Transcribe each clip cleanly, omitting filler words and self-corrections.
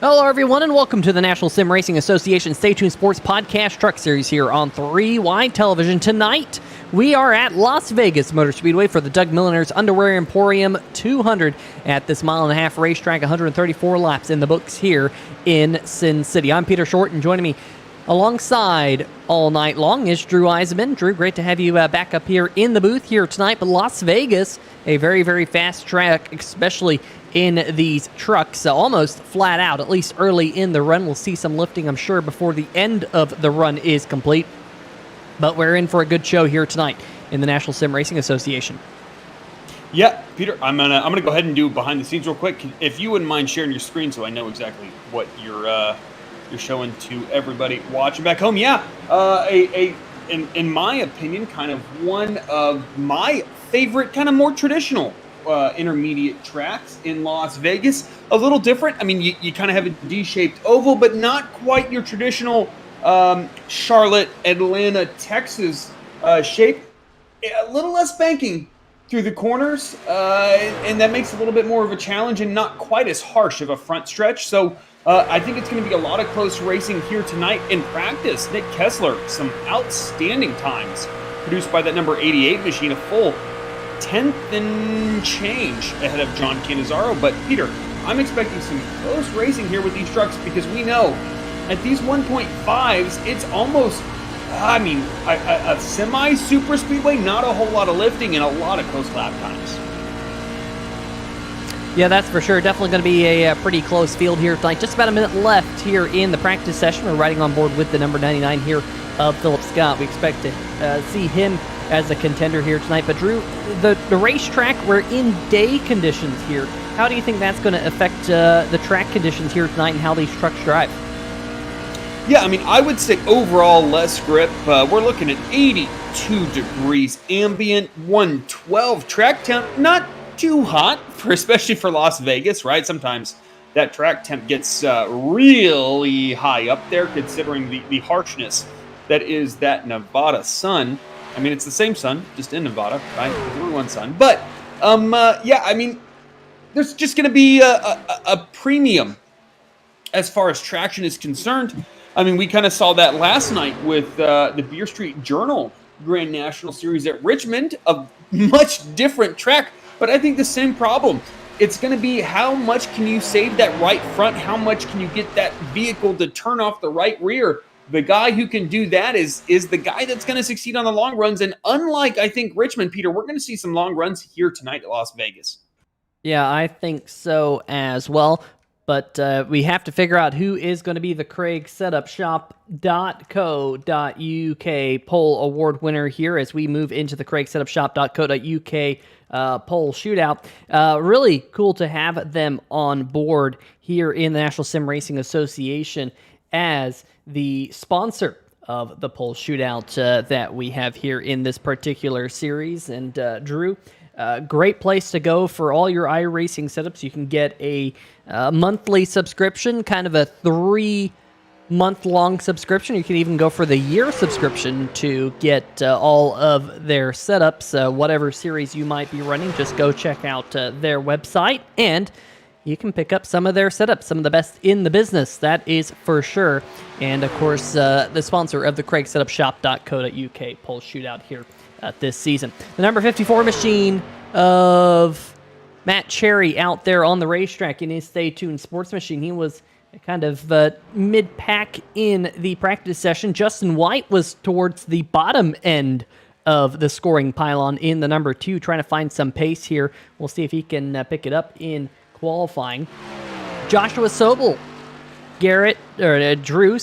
Hello, everyone, and welcome to the National Sim Racing Association Stay Tuned Sports Podcast Truck Series here on 3Y Television. Tonight, we are at Las Vegas Motor Speedway for the Doug Milliner's Underwear Emporium 200 at this mile-and-a-half racetrack, 134 laps in the books here in Sin City. I'm Peter Short, and joining me alongside all night long is Drew Eisenman. Drew, great to have you back up here in the booth here tonight. But Las Vegas, a very, very fast track, especially in these trucks, almost flat out, at least early in the run. We'll see some lifting, I'm sure, before the end of the run is complete. But we're in for a good show here tonight in the National Sim Racing Association. Yeah, Peter, I'm gonna go ahead and do behind the scenes real quick. If you wouldn't mind sharing your screen so I know exactly what you're showing to everybody watching back home. Yeah, in my opinion, kind of one of my favorite, kind of more traditional intermediate tracks in Las Vegas. A little different. I mean, you kind of have a D-shaped oval, but not quite your traditional Charlotte, Atlanta, Texas shape. A little less banking through the corners, and that makes it a little bit more of a challenge and not quite as harsh of a front stretch. So I think it's going to be a lot of close racing here tonight. In practice, Nick Kessler, some outstanding times produced by that number 88 machine, a full 10th and change ahead of John Cannizzaro. But Peter, I'm expecting some close racing here with these trucks because we know at these 1.5s, it's almost, I mean, a semi-super speedway, not a whole lot of lifting and a lot of close lap times. Yeah, that's for sure. Definitely going to be a pretty close field here tonight. Just about a minute left here in the practice session. We're riding on board with the number 99 here of Philip Scott. We expect to see him as a contender here tonight. But Drew, the racetrack, we're in day conditions here. How do you think that's going to affect the track conditions here tonight and how these trucks drive? Yeah, I mean, I would say overall less grip. We're looking at 82 degrees ambient, 112 track temp. Not too hot, especially for Las Vegas, right? Sometimes that track temp gets really high up there considering the harshness that is that Nevada sun. I mean, it's the same sun, just in Nevada, right? There's only one sun. But, yeah, I mean, there's just going to be a premium as far as traction is concerned. I mean, we kind of saw that last night with the Beer Street Journal Grand National Series at Richmond, a much different track, but I think the same problem. It's going to be how much can you save that right front? How much can you get that vehicle to turn off the right rear? The guy who can do that is the guy that's going to succeed on the long runs. And unlike, I think, Richmond, Peter, we're going to see some long runs here tonight at Las Vegas. Yeah, I think so as well. But we have to figure out who is going to be the CraigSetupShop.co.uk poll award winner here as we move into the CraigSetupShop.co.uk poll shootout. Really cool to have them on board here in the National Sim Racing Association as the sponsor of the poll shootout that we have here in this particular series. And Drew, great place to go for all your iRacing setups. You can get a monthly subscription, kind of a 3-month-long subscription. You can even go for the year subscription to get all of their setups. Whatever series you might be running, just go check out their website, and you can pick up some of their setups, some of the best in the business, that is for sure. And, of course, the sponsor of the CraigSetupShop.co.uk poll shootout here this season. The number 54 machine of Matt Cherry out there on the racetrack in his Stay Tuned Sports machine. He was kind of mid-pack in the practice session. Justin White was towards the bottom end of the scoring pylon in the number 2, trying to find some pace here. We'll see if he can pick it up in qualifying. Joshua Sobel, Drew,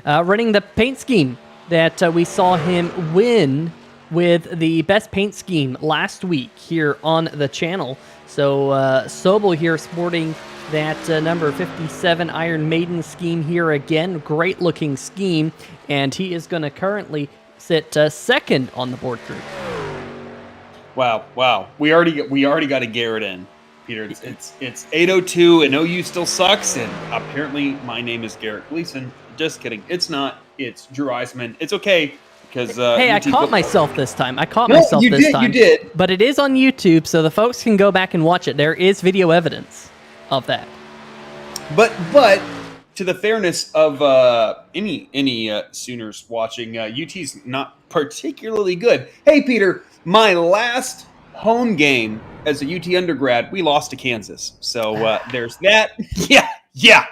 running the paint scheme that we saw him win with the best paint scheme last week here on the channel. So Sobel here sporting that number 57 Iron Maiden scheme here again. Great looking scheme, and he is going to currently sit second on the board group. Wow. We already got a Garrett in. Peter, it's 8:02 and OU still sucks, and apparently my name is Garrett Gleason. Just kidding. It's not. It's Drew Eisman. It's okay because hey, I caught myself this time. You did. But it is on YouTube, so the folks can go back and watch it. There is video evidence of that. But to the fairness of any Sooners watching, UT's not particularly good. Hey, Peter, my last home game as a UT undergrad, we lost to Kansas. So there's that. Yeah.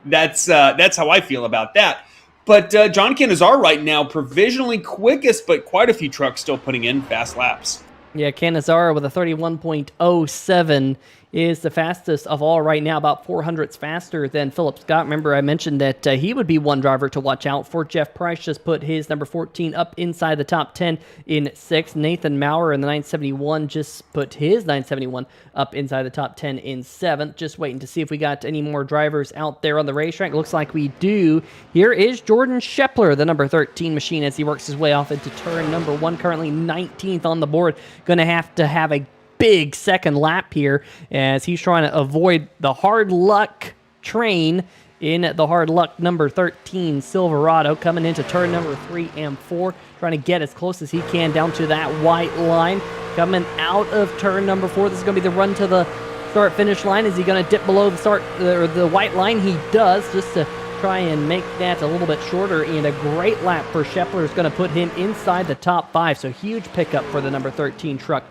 That's how I feel about that. But John Canizar right now, provisionally quickest, but quite a few trucks still putting in fast laps. Yeah, Canizar with a 31.07 is the fastest of all right now, about 400ths faster than Philip Scott. Remember, I mentioned that he would be one driver to watch out for. Jeff Price just put his number 14 up inside the top 10 in 6th. Nathan Maurer in the 971 just put his 971 up inside the top 10 in 7th. Just waiting to see if we got any more drivers out there on the racetrack. Looks like we do. Here is Jordan Schepler, the number 13 machine, as he works his way off into turn number 1, currently 19th on the board. Going to have a big second lap here as he's trying to avoid the hard luck train in the hard luck number 13 Silverado, coming into turn number 3 and 4, trying to get as close as he can down to that white line. Coming out of turn number 4, this is going to be the run to the start finish line. Is he going to dip below the start or the white line? He does, just to try and make that a little bit shorter, and a great lap for Schepler is going to put him inside the top 5, so huge pickup for the number 13 truck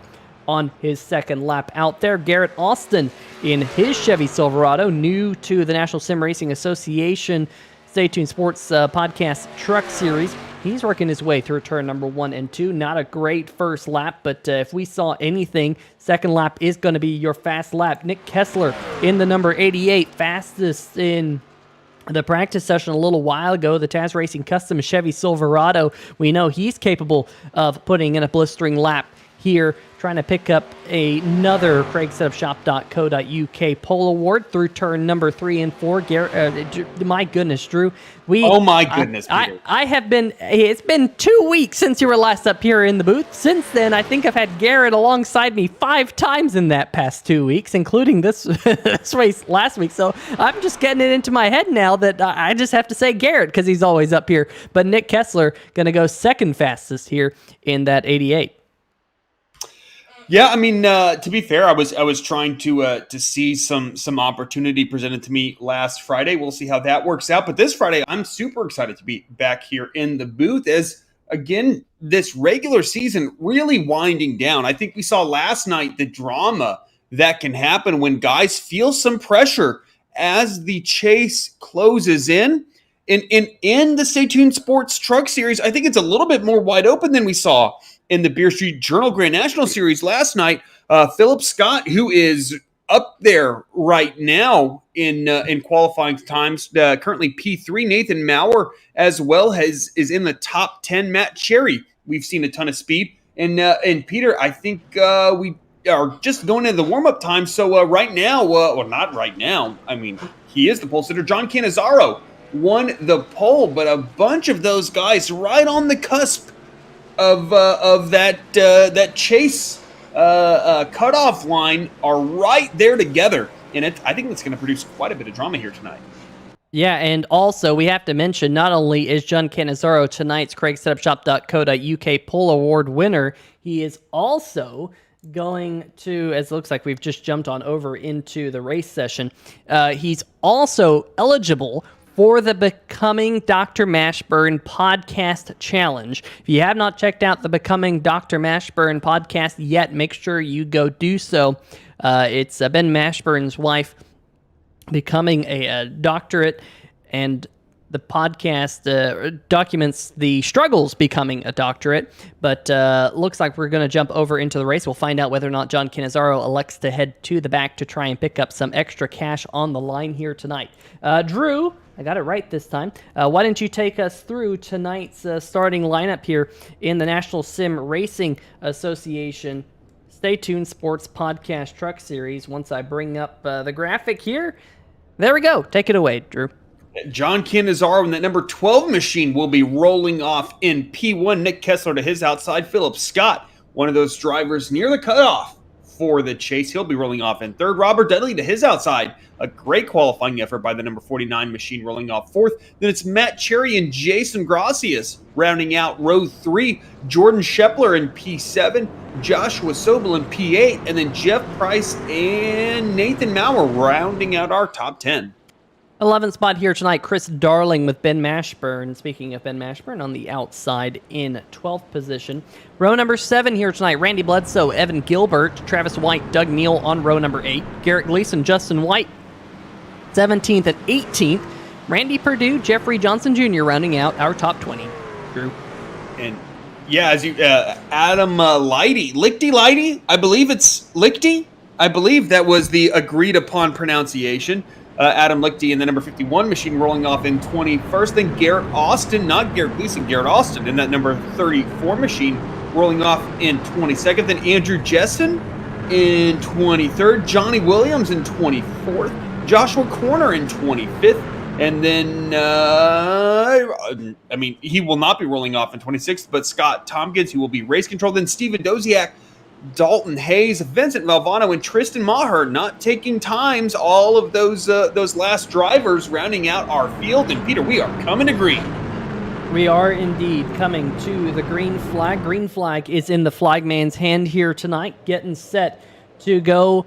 on his second lap out there. Garrett Austin in his Chevy Silverado, new to the National Sim Racing Association Stay Tuned Sports Podcast Truck Series. He's working his way through turn number 1 and 2. Not a great first lap, but if we saw anything, second lap is going to be your fast lap. Nick Kessler in the number 88, fastest in the practice session a little while ago. The Taz Racing Customs Chevy Silverado, we know he's capable of putting in a blistering lap here, trying to pick up another CraigSetupShop.co.uk pole award through turn number 3 and 4. My goodness, Drew. Peter. I have been, it's been 2 weeks since you were last up here in the booth. Since then, I think I've had Garrett alongside me 5 times in that past 2 weeks, including this race last week. So I'm just getting it into my head now that I just have to say Garrett because he's always up here. But Nick Kessler going to go second fastest here in that 88. Yeah, I mean, to be fair, I was trying to see some opportunity presented to me last Friday. We'll see how that works out. But this Friday, I'm super excited to be back here in the booth as, again, this regular season really winding down. I think we saw last night the drama that can happen when guys feel some pressure as the chase closes in. In the Stay Tuned Sports Truck Series, I think it's a little bit more wide open than we saw in the Beer Street Journal Grand National Series last night. Philip Scott, who is up there right now in qualifying times, currently P3. Nathan Maurer as well is in the top 10. Matt Cherry, we've seen a ton of speed. And Peter, I think we are just going into the warm-up time. So right now, well, not right now. I mean, he is the pole sitter. John Canizaro won the pole, but a bunch of those guys right on the cusp of that chase cutoff line are right there together, and I think that's going to produce quite a bit of drama here tonight. Yeah, and also we have to mention, not only is John Canizaro tonight's CraigSetupShop.co.uk pole award winner, he is also going to, as it looks like we've just jumped on over into the race session, he's also eligible for the Becoming Dr. Mashburn Podcast Challenge. If you have not checked out the Becoming Dr. Mashburn podcast yet, make sure you go do so. It's Ben Mashburn's wife becoming a doctorate, and the podcast documents the struggles becoming a doctorate, but looks like we're going to jump over into the race. We'll find out whether or not John Canizaro elects to head to the back to try and pick up some extra cash on the line here tonight. Drew, I got it right this time. Why don't you take us through tonight's starting lineup here in the National Sim Racing Association Stay Tuned Sports Podcast Truck Series. Once I bring up the graphic here, there we go. Take it away, Drew. John Canizaro in that number 12 machine will be rolling off in P1. Nick Kessler to his outside. Philip Scott, one of those drivers near the cutoff for the chase. He'll be rolling off in third. Robert Dudley to his outside. A great qualifying effort by the number 49 machine rolling off fourth. Then it's Matt Cherry and Jason Gracias rounding out row 3. Jordan Schepler in P7. Joshua Sobel in P8. And then Jeff Price and Nathan Maurer rounding out our top 10. 11th spot here tonight, Chris Darling with Ben Mashburn. Speaking of Ben Mashburn, on the outside in 12th position. Row number 7 here tonight, Randy Bledsoe, Evan Gilbert, Travis White, Doug Neal on row number 8. Garrett Gleason, Justin White, 17th and 18th. Randy Perdue, Jeffrey Johnson Jr. rounding out our top 20. Drew. And yeah, as you, Adam Lichty, I believe it's Lichty. I believe that was the agreed upon pronunciation. Adam Lichty in the number 51 machine rolling off in 21st. Then Garrett Austin, not Garrett Gleason, Garrett Austin in that number 34 machine rolling off in 22nd. Then Andrew Jessen in 23rd. Johnny Williams in 24th. Joshua Corner in 25th. And then, he will not be rolling off in 26th, but Scott Tompkins, who will be race control. Then Steven Doziak, Dalton Hayes, Vincent Valvano, and Tristan Maher not taking times. All of those last drivers rounding out our field. And Peter, we are coming to green. We are indeed coming to the green flag. Green flag is in the flagman's hand here tonight, getting set to go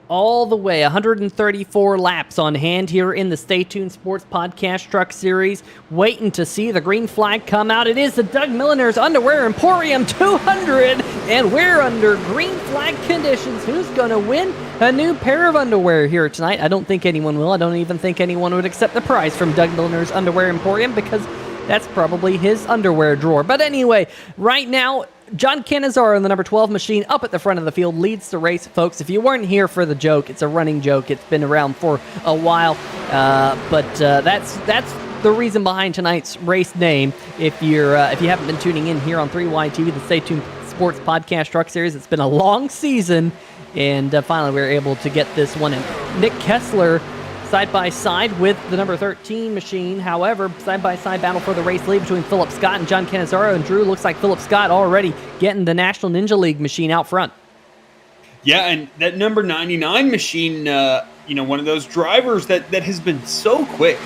all the way. 134 laps on hand here in the Stay Tuned Sports Podcast Truck Series. Waiting to see the green flag come out. It is the Doug Milliner's Underwear Emporium 200, and we're under green flag conditions. Who's going to win a new pair of underwear here tonight? I don't think anyone will. I don't even think anyone would accept the prize from Doug Milliner's Underwear Emporium, because that's probably his underwear drawer. But anyway, right now, John Canizaro in the number 12 machine up at the front of the field leads the race. Folks, if you weren't here for the joke, it's a running joke. It's been around for a while, but that's the reason behind tonight's race name. If you haven't been tuning in here on 3Y TV, the Stay Tuned Sports Podcast Truck Series, it's been a long season, and finally we were able to get this one in. Nick Kessler side-by-side with the number 13 machine. However, side-by-side battle for the race lead between Philip Scott and John Canizaro. And Drew, looks like Philip Scott already getting the National Ninja League machine out front. Yeah, and that number 99 machine, one of those drivers that has been so quick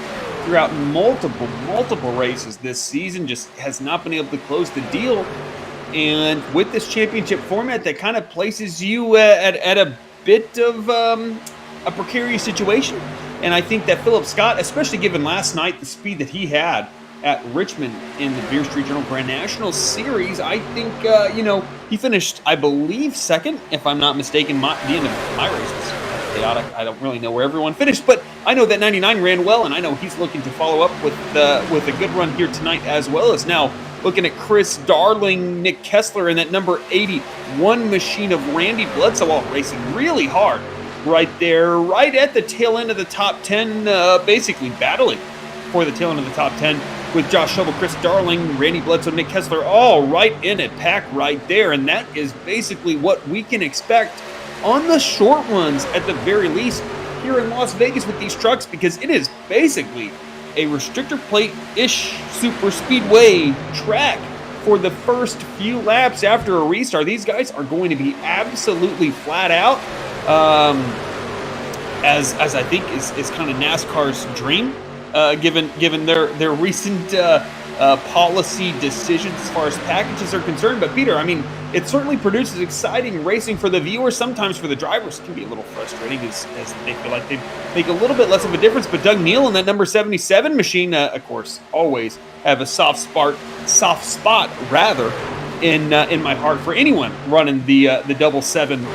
throughout multiple races this season, just has not been able to close the deal. And with this championship format, that kind of places you at a bit of a precarious situation. And I think that Philip Scott, especially given last night the speed that he had at Richmond in the Beer Street Journal Grand National Series, I think, he finished, I believe, second, if I'm not mistaken, the end of my races. Chaotic. I don't really know where everyone finished, but I know that 99 ran well, and I know he's looking to follow up with a good run here tonight, as well as now looking at Chris Darling, Nick Kessler, and that number 81 machine of Randy Bledsoe, all racing really hard right there, right at the tail end of the top 10, basically battling for the tail end of the top 10 with Josh Shovel, Chris Darling, Randy Bledsoe, Nick Kessler, all right in a pack right there. And that is basically what we can expect on the short ones, at the very least, here in Las Vegas with these trucks, because it is basically a restrictor plate-ish super speedway track for the first few laps after a restart. These guys are going to be absolutely flat out. As I think is kind of NASCAR's dream, given their recent policy decisions as far as packages are concerned. But Peter, I mean, it certainly produces exciting racing for the viewers. Sometimes for the drivers, it can be a little frustrating as they feel like they make a little bit less of a difference. But Doug Neal in that number 77 machine, of course, always have a soft spot in my heart for anyone running the 777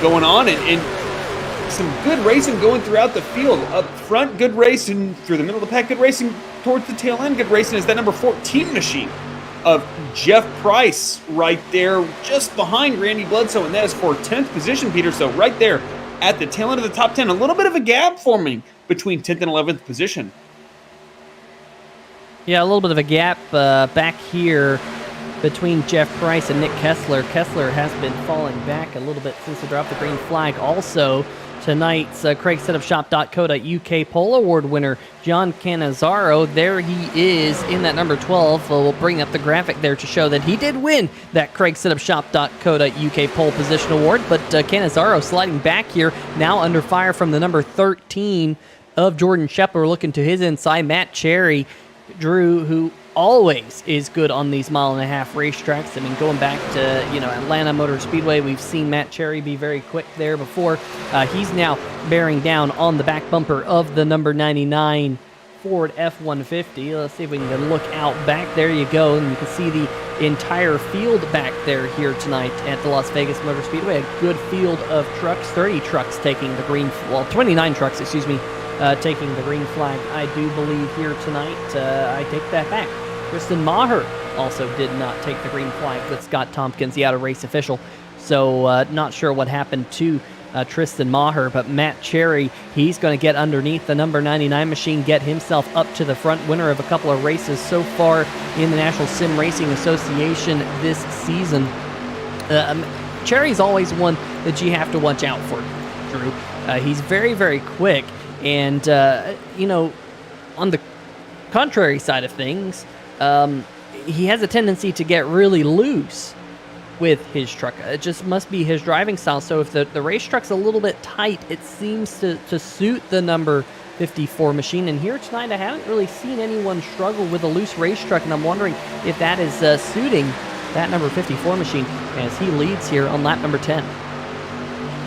going on, and some good racing going throughout the field. Up front, good racing through the middle of the pack, good racing towards the tail end, good racing is that number 14 machine of Jeff Price right there, just behind Randy Bledsoe, and that is for 10th position, Peter. So right there at the tail end of the top 10, a little bit of a gap forming between 10th and 11th position. Yeah, a little bit of a gap back here between Jeff Price and Nick Kessler. Kessler has been falling back a little bit since he dropped the green flag. Also, tonight's CraigSetupShop.co.uk Pole Award winner, John Canizaro, there he is in that number 12. We'll bring up the graphic there to show that he did win that CraigSetupShop.co.uk Pole Position Award. But Canizaro sliding back here, now under fire from the number 13 of Jordan Shepler, looking to his inside. Matt Cherry, Drew, who always is good on these mile-and-a-half racetracks. I mean, going back to, Atlanta Motor Speedway, we've seen Matt Cherry be very quick there before. He's now bearing down on the back bumper of the number 99 Ford F-150. Let's see if we can look out back. There you go, and you can see the entire field back there here tonight at the Las Vegas Motor Speedway. A good field of trucks, 30 trucks taking the green, 29 trucks, taking the green flag, I do believe, here tonight. I take that back. Tristan Maher also did not take the green flag with Scott Tompkins, the out-of-race official. So not sure what happened to Tristan Maher, but Matt Cherry, he's going to get underneath the number 99 machine, get himself up to the front, winner of a couple of races so far in the National Sim Racing Association this season. Cherry's always one that you have to watch out for, Drew. He's very, very quick. And, on the contrary side of things, he has a tendency to get really loose with his truck. It just must be his driving style. So if the race truck's a little bit tight, it seems to suit the number 54 machine. And here tonight, I haven't really seen anyone struggle with a loose race truck, and I'm wondering if that is suiting that number 54 machine as he leads here on lap number 10.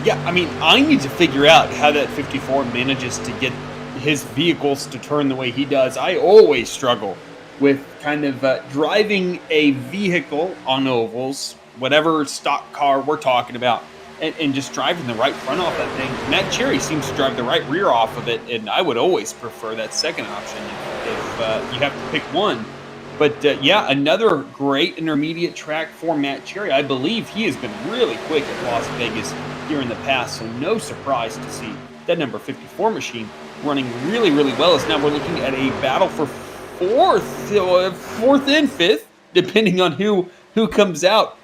Yeah, I mean, I need to figure out how that 54 manages to get his vehicles to turn the way he does. I always struggle with kind of driving a vehicle on ovals, whatever stock car we're talking about, and just driving the right front off that thing. Matt Cherry seems to drive the right rear off of it, and I would always prefer that second option if you have to pick one. But yeah, another great intermediate track for Matt Cherry. I believe he has been really quick at Las Vegas here in the past, so no surprise to see that number 54 machine running really, really well. As now we're looking at a battle for fourth and fifth, depending on who comes out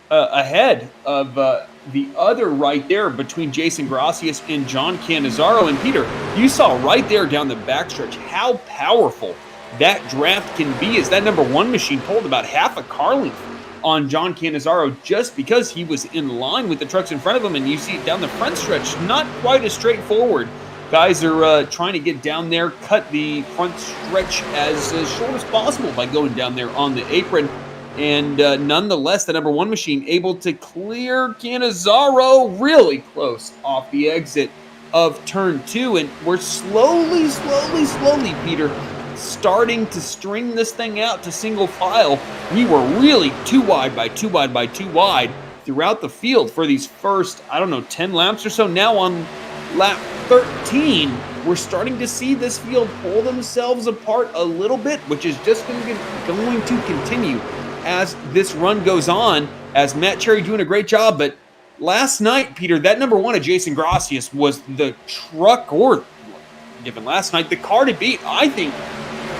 ahead of the other right there between Jason Gracias and John Cannizzaro. And Peter, you saw right there down the backstretch how powerful that draft can be, as that number 1 machine pulled about half a car length on John Cannizzaro just because he was in line with the trucks in front of him. And you see down the front stretch, not quite as straightforward. Guys are trying to get down there, cut the front stretch as short as possible by going down there on the apron. And nonetheless, the number 1 machine able to clear Cannizzaro really close off the exit of turn 2. And we're slowly, Peter, starting to string this thing out to single file. We were really too wide by too wide throughout the field for these first, 10 laps or so. Now on lap 13, we're starting to see this field pull themselves apart a little bit, which is just going to continue as this run goes on, as Matt Cherry doing a great job. But last night, Peter, that number 1 of Jason Gracias was the truck, or given last night, the car to beat. I think,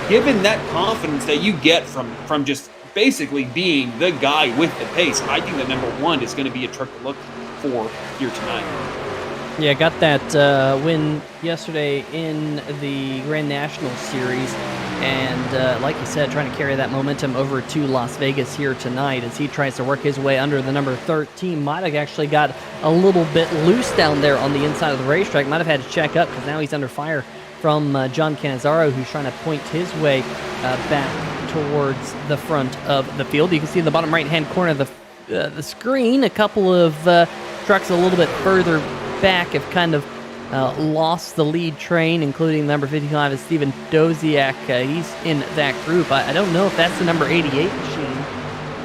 given that confidence that you get from just basically being the guy with the pace, I think that number 1 is going to be a truck to look for here tonight. Yeah, got that win yesterday in the Grand National Series, and like you said, trying to carry that momentum over to Las Vegas here tonight as he tries to work his way under the number 13. Might have actually got a little bit loose down there on the inside of the racetrack. Might have had to check up because now he's under fire from John Cannizzaro, who's trying to point his way back towards the front of the field. You can see in the bottom right-hand corner of the screen, a couple of trucks a little bit further back have kind of lost the lead train, including number 55 is Steven Doziak. He's in that group. I don't know if that's the number 88 machine.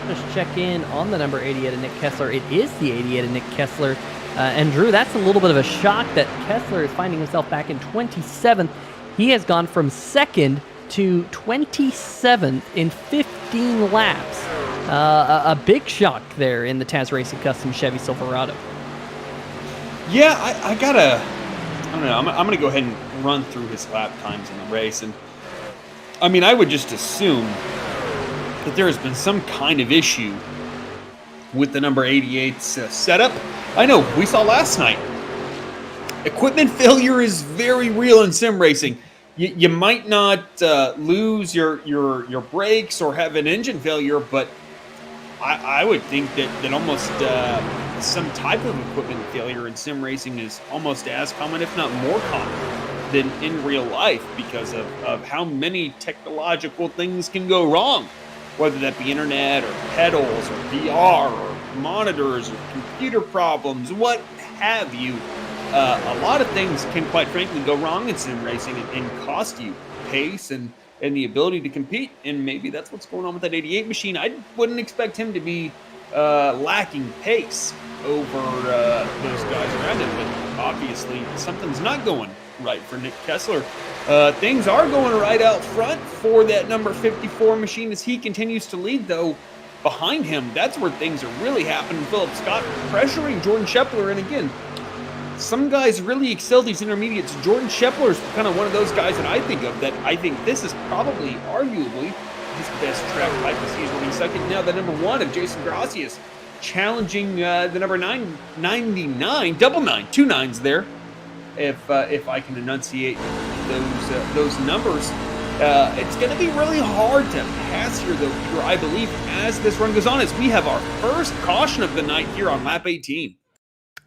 Just check in on the number 88 of Nick Kessler. It is the 88 of Nick Kessler. And Drew, that's a little bit of a shock that Kessler is finding himself back in 27th. He has gone from 2nd to 27th in 15 laps. A big shock there in the Taz Racing Customs Chevy Silverado. Yeah, I don't know. I'm going to go ahead and run through his lap times in the race. And I mean, I would just assume that there has been some kind of issue with the number 88's setup. I know, we saw last night. Equipment failure is very real in sim racing. You might not lose your brakes or have an engine failure, but I would think that almost some type of equipment failure in sim racing is almost as common, if not more common, than in real life because of how many technological things can go wrong, whether that be internet or pedals or VR or monitors or computer problems, what have you. A lot of things can, quite frankly, go wrong in sim racing and cost you pace and the ability to compete. And maybe that's what's going on with that 88 machine. I wouldn't expect him to be lacking pace over those guys around him, but obviously something's not going right for Nick Kessler. Things are going right out front for that number 54 machine as he continues to lead, though. Behind him, that's where things are really happening. Philip Scott pressuring Jordan Scheffler, and again, some guys really excel these intermediates. Jordan Scheffler is kind of one of those guys that I think of that I think this is probably, arguably, his best track type of season. He's second now, the number 1 of Jason Gracias, challenging the number 999, double 9, 2 9s there, if I can enunciate those numbers. It's going to be really hard to pass here, though, Peter, I believe, as this run goes on, as we have our first caution of the night here on lap 18.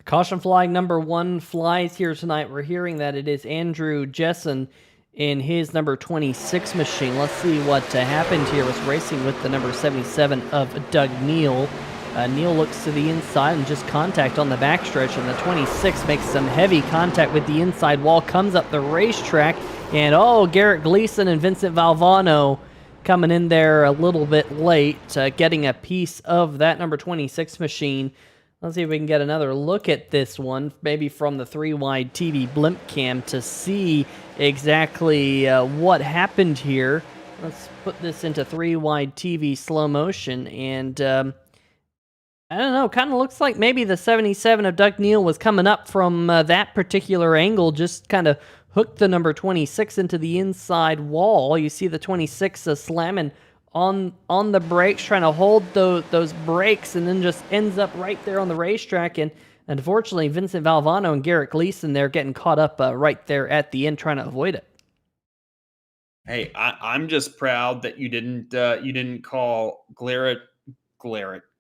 Caution flag number 1 flies here tonight. We're hearing that it is Andrew Jessen in his number 26 machine. Let's see what happened here. Was racing with the number 77 of Doug Neal. Neal looks to the inside and just contact on the backstretch, and the 26 makes some heavy contact with the inside wall, comes up the racetrack, and Garrett Gleason and Vincent Valvano coming in there a little bit late, getting a piece of that number 26 machine. Let's see if we can get another look at this one, maybe from the 3-wide TV blimp cam, to see exactly what happened here. Let's put this into 3-wide TV slow motion, and I don't know, kind of looks like maybe the 77 of Doug Neal was coming up from that particular angle, just kind of hooked the number 26 into the inside wall. You see the 26 slamming on the brakes, trying to hold those brakes, and then just ends up right there on the racetrack. And unfortunately, Vincent Valvano and Garrett Gleason there getting caught up right there at the end, trying to avoid it. Hey, I'm just proud that you didn't call Garrett.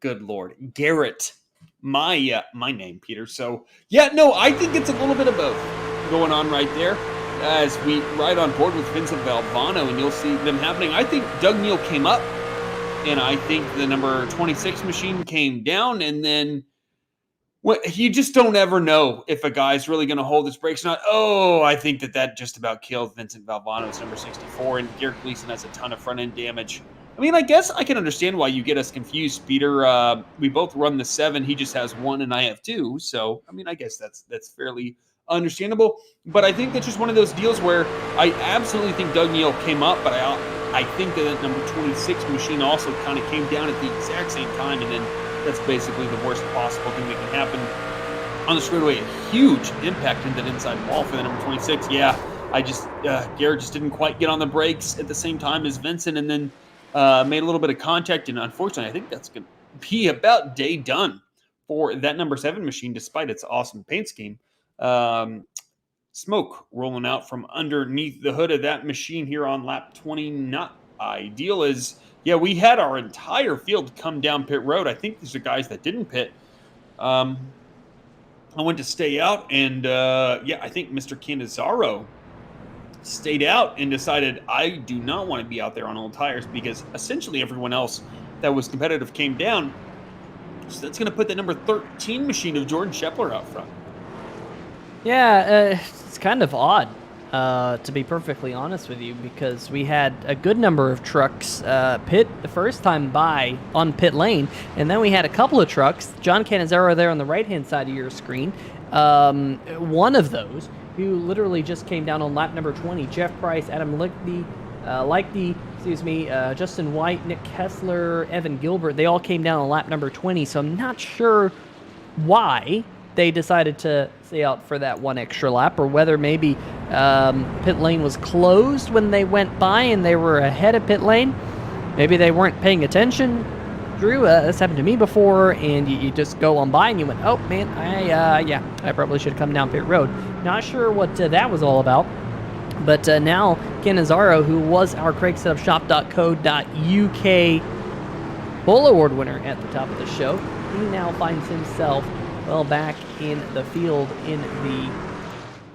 Good Lord, Garrett, my name, Peter. So yeah, no, I think it's a little bit of both going on right there, as we ride on board with Vincent Valvano, and you'll see them happening. I think Doug Neal came up, and I think the number 26 machine came down, and then you just don't ever know if a guy's really going to hold his brakes or not. I think that just about killed Vincent Valvano's number 64, and Garrett Gleason has a ton of front-end damage. I mean, I guess I can understand why you get us confused, Peter. We both run the 7. He just has 1, and I have 2. So, I mean, I guess that's fairly understandable. But I think that's just one of those deals where I absolutely think Doug Neal came up, but I think that number 26 machine also kind of came down at the exact same time, and then that's basically the worst possible thing that can happen on the straightaway. A huge impact into that inside wall for the number 26. Yeah, Garrett just didn't quite get on the brakes at the same time as Vincent, and then made a little bit of contact, and unfortunately, I think that's going to be about day done for that number 7 machine, despite its awesome paint scheme. Smoke rolling out from underneath the hood of that machine here on lap 20. Not ideal, as we had our entire field come down pit road. I think these are guys that didn't pit. I went to stay out, and I think Mr. Canizaro stayed out and decided, I do not want to be out there on old tires, because essentially everyone else that was competitive came down. So that's going to put the number 13 machine of Jordan Scheffler out front. Yeah, it's kind of odd, to be perfectly honest with you, because we had a good number of trucks pit the first time by on pit lane, and then we had a couple of trucks, John Canizaro there on the right-hand side of your screen, one of those who literally just came down on lap number 20. Jeff Price, Adam Lichty, Justin White, Nick Kessler, Evan Gilbert, they all came down on lap number 20, so I'm not sure why they decided to stay out for that one extra lap, or whether maybe pit lane was closed when they went by and they were ahead of pit lane. Maybe they weren't paying attention. Drew, this happened to me before, and you just go on by and you went, oh man, I probably should have come down pit road. Not sure what that was all about. But now Canizaro, who was our CraigSetupShop.co.uk Bull Award winner at the top of the show, he now finds himself back in the field in the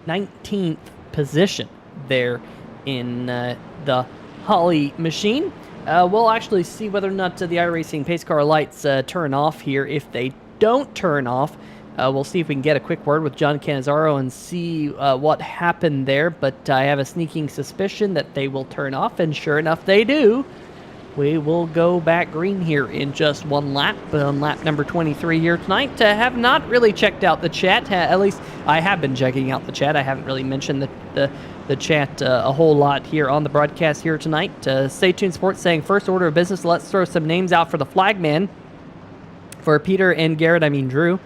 19th position there in the Holly machine. We'll actually see whether or not the iRacing pace car lights turn off here. If they don't turn off, we'll see if we can get a quick word with John Cannizzaro and see what happened there. But I have a sneaking suspicion that they will turn off, and sure enough, they do. We will go back green here in just one lap, on lap number 23 here tonight. Have not really checked out the chat. At least I have been checking out the chat. I haven't really mentioned the chat a whole lot here on the broadcast here tonight. Stay tuned Sports saying, first order of business, let's throw some names out for the flagman. For Peter and Garrett, I mean Drew.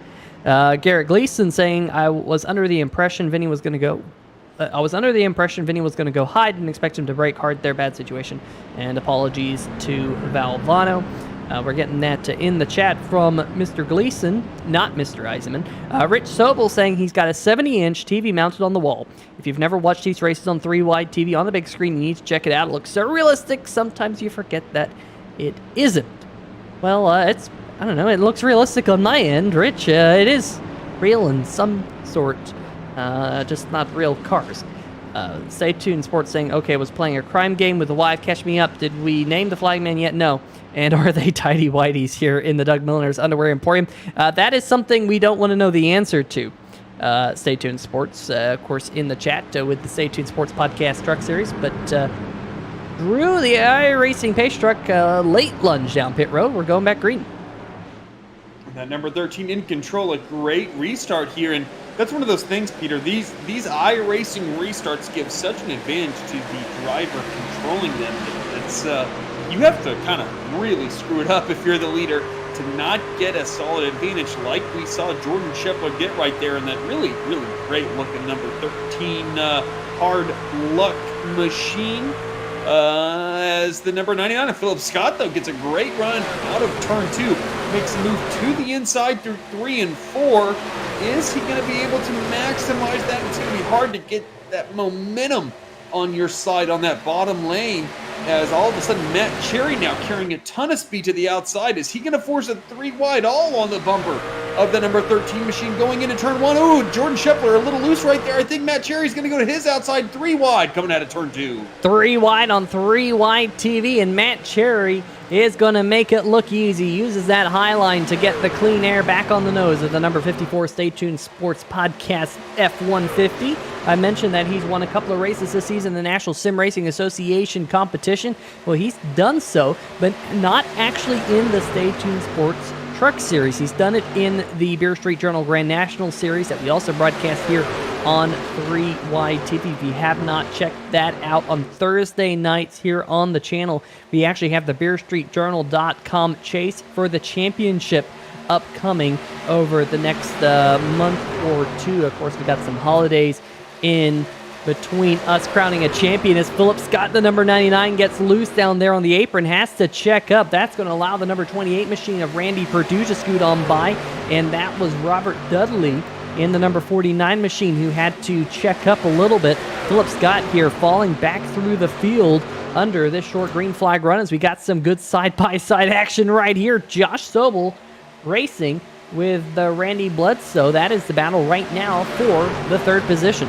Garrett Gleason saying, I was under the impression Vinny was going to go high. Didn't expect him to brake hard there. Bad situation. And apologies to Valvano. We're getting that in the chat from Mr. Gleason, not Mr. Eisenman. Rich Sobel saying he's got a 70-inch TV mounted on the wall. If you've never watched these races on 3-wide TV on the big screen, you need to check it out. It looks so realistic, sometimes you forget that it isn't. Well, I don't know, it looks realistic on my end, Rich. It is real in some sort, just not real cars. Stay tuned Sports saying, okay, was playing a crime game with the wife. Catch me up. Did we name the flagman yet? No. And are they tidy whities here in the Doug Milliner's Underwear Emporium? That is something we don't want to know the answer to. Stay tuned Sports, of course, in the chat with the Stay Tuned Sports Podcast Truck Series. But Drew, the iRacing pace truck, late lunge down pit road. We're going back green. That number 13 in control, a great restart here, and that's one of those things, Peter. These iRacing restarts give such an advantage to the driver controlling them. It's you have to kind of really screw it up if you're the leader to not get a solid advantage like we saw Jordan Shepard get right there in that really, really great looking number 13 hard luck machine. As the number 99 of Philip Scott, though, gets a great run out of turn 2. Makes a move to the inside through 3 and 4. Is he going to be able to maximize that? It's going to be hard to get that momentum on your side on that bottom lane. As all of a sudden Matt Cherry now carrying a ton of speed to the outside. Is he going to force a 3-wide all on the bumper of the number 13 machine going into turn 1? Ooh, Jordan Shepler a little loose right there. I think Matt Cherry's going to go to his outside 3-wide coming out of turn 2. 3-wide on 3-wide TV, and Matt Cherry is going to make it look easy. Uses that high line to get the clean air back on the nose of the number 54 Stay Tuned Sports Podcast F-150. I mentioned that he's won a couple of races this season in the National Sim Racing Association competition. Well, he's done so, but not actually in the Stay Tuned Sports Truck Series. He's done it in the Beer Street Journal Grand National Series that we also broadcast here on 3-wide TV. If you have not checked that out on Thursday nights here on the channel, we actually have the BeerStreetJournal.com chase for the championship upcoming over the next month or two. Of course, we got some holidays in between us crowning a champion as Philip Scott, the number 99, gets loose down there on the apron, has to check up. That's going to allow the number 28 machine of Randy Perdue to scoot on by, and that was Robert Dudley in the number 49 machine who had to check up a little bit. Philip Scott here falling back through the field under this short green flag run as we got some good side-by-side action right here. Josh Sobel racing with Randy Bledsoe. That is the battle right now for the third position.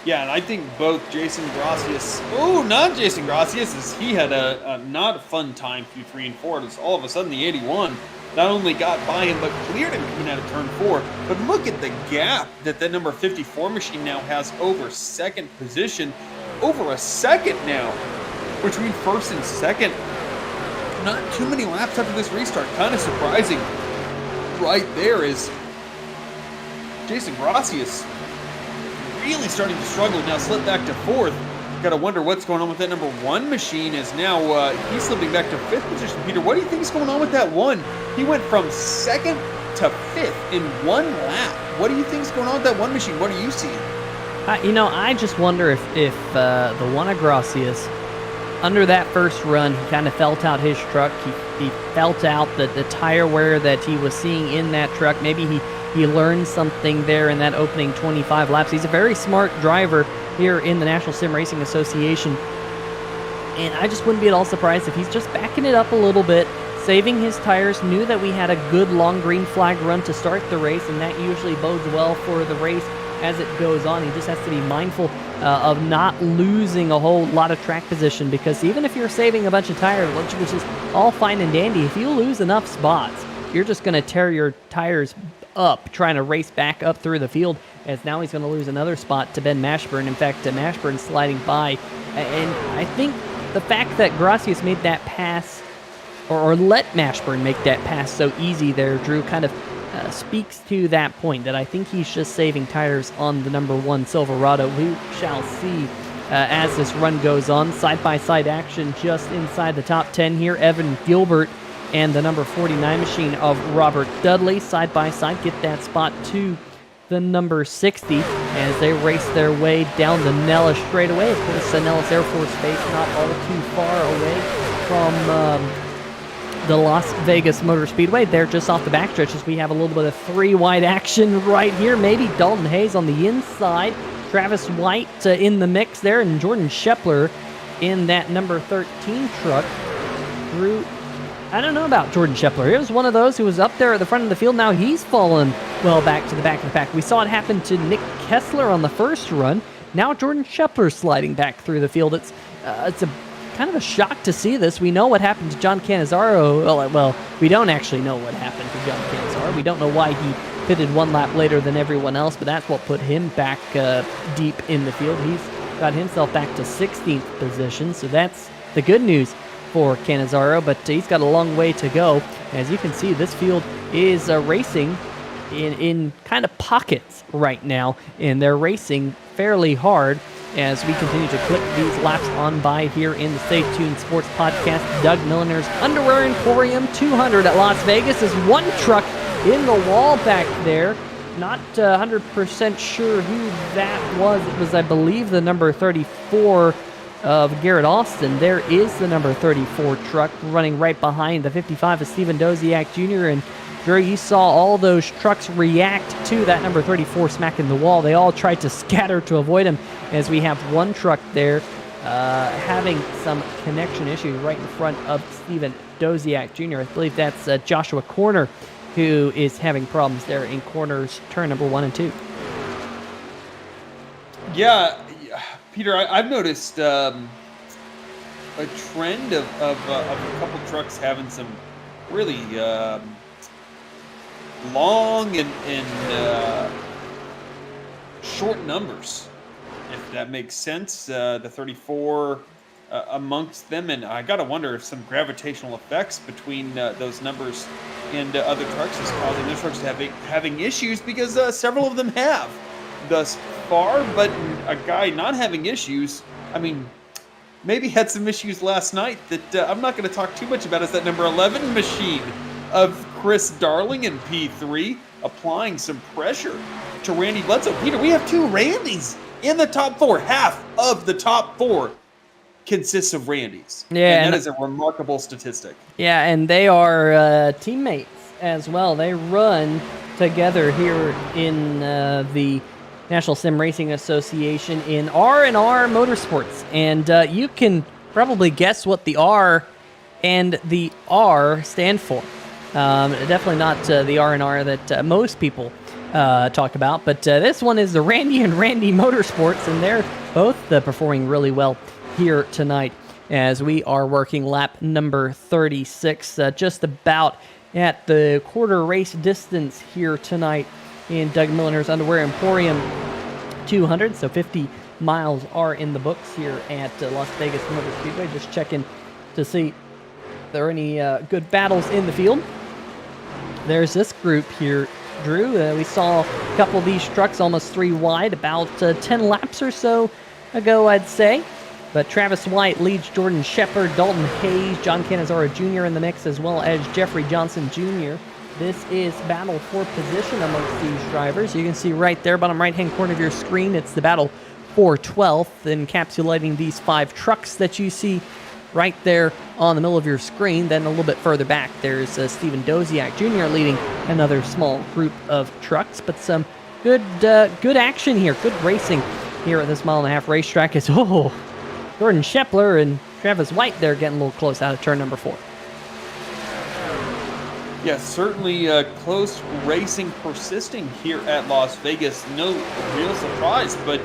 Yeah, and I think both Jason Gracias, not Jason Gracias, as he had a not a fun time through 3 and 4. As all of a sudden the 81 not only got by him, but cleared him coming out of turn 4. But look at the gap that the number 54 machine now has over second position. Over a second now between first and second. Not too many laps after this restart. Kind of surprising right there is Jason Gracias really starting to struggle, now slip back to 4th. Got to wonder what's going on with that number 1 machine, as now he's slipping back to 5th position. Peter, what do you think is going on with that 1? He went from 2nd to 5th in 1 lap. What do you think is going on with that 1 machine? What are you seeing? I just wonder if the one of Gracias, under that first run, he kind of felt out his truck. He felt out the tire wear that he was seeing in that truck. Maybe he learned something there in that opening 25 laps. He's a very smart driver here in the National Sim Racing Association. And I just wouldn't be at all surprised if he's just backing it up a little bit, saving his tires, knew that we had a good long green flag run to start the race, and that usually bodes well for the race as it goes on. He just has to be mindful of not losing a whole lot of track position, because even if you're saving a bunch of tires, which is all fine and dandy, if you lose enough spots, you're just going to tear your tires up trying to race back up through the field, as now he's going to lose another spot to Ben Mashburn. In fact, Mashburn sliding by. And I think the fact that Gracias made that pass, or let Mashburn make that pass so easy there, Drew, kind of speaks to that point, that I think he's just saving tires on the number 1 Silverado. We shall see as this run goes on. Side-by-side action just inside the top 10 here. Evan Gilbert and the number 49 machine of Robert Dudley side-by-side get that spot to the number 60 as they race their way down the Nellis straightaway. Of course, the Nellis Air Force Base not all too far away from the Las Vegas Motor Speedway. They're just off the backstretches. We have a little bit of 3-wide action right here. Maybe Dalton Hayes on the inside. Travis White in the mix there, and Jordan Shepler in that number 13 truck. Drew, I don't know about Jordan Shepler. He was one of those who was up there at the front of the field. Now he's fallen well back to the back of the pack. We saw it happen to Nick Kessler on the first run. Now Jordan Shepler sliding back through the field. It's a kind of a shock to see this. We know what happened to John Cannizzaro. Well, we don't actually know what happened to John Cannizzaro. We don't know why he pitted 1 lap later than everyone else, but that's what put him back deep in the field. He's got himself back to 16th position, so that's the good news for Cannizzaro, but he's got a long way to go. As you can see, this field is racing in kind of pockets right now, and they're racing fairly hard as we continue to click these laps on by here in the Stay Tuned Sports Podcast. Doug Milliner's Underwear Emporium 200 at Las Vegas is one truck in the wall back there. Not 100% sure who that was. It was, I believe, the number 34 of Garrett Austin. There is the number 34 truck running right behind the 55 of Steven Doziak Jr. And Drew, you saw all those trucks react to that number 34 smacking the wall. They all tried to scatter to avoid him, as we have one truck there having some connection issues right in front of Steven Doziak Jr. I believe that's Joshua Corner, who is having problems there in corners, turn number 1 and 2. Yeah, Peter, I've noticed a trend of a couple trucks having some really long and short numbers, if that makes sense. The 34 amongst them, and I gotta wonder if some gravitational effects between those numbers and other trucks is causing those trucks to having issues, because several of them have thus far. But a guy not having issues, I mean, maybe had some issues last night that I'm not going to talk too much about, is that number 11 machine of Chris Darling in P3 applying some pressure to Randy Bledsoe. Peter, we have 2 Randys in the top 4. Half of the top 4 consists of Randys. Yeah, and that is a remarkable statistic. Yeah, and they are teammates as well. They run together here in the National Sim Racing Association in R&R Motorsports. And you can probably guess what the R and the R stand for. Definitely not the R&R that most people talk about, but this one is the Randy and Randy Motorsports, and they're both performing really well here tonight as we are working lap number 36, just about at the quarter race distance here tonight in Doug Milliner's Underwear Emporium 200. So 50 miles are in the books here at Las Vegas Motor Speedway. Just checking to see if there are any good battles in the field. There's this group here, Drew. We saw a couple of these trucks almost 3 wide about 10 laps or so ago, I'd say. But Travis White leads Jordan Shepard, Dalton Hayes, John Cannizzaro Jr. in the mix, as well as Jeffrey Johnson Jr. This is battle for position amongst these drivers. You can see right there, bottom right-hand corner of your screen, it's the battle for 12th, encapsulating these 5 trucks that you see right there on the middle of your screen. Then a little bit further back, there's Steven Doziak Jr. leading another small group of trucks. But some good action here, good racing here at this 1.5-mile racetrack. As Jordan Shepler and Travis White there getting a little close out of turn number 4. Yeah, certainly close racing persisting here at Las Vegas. No real surprise, but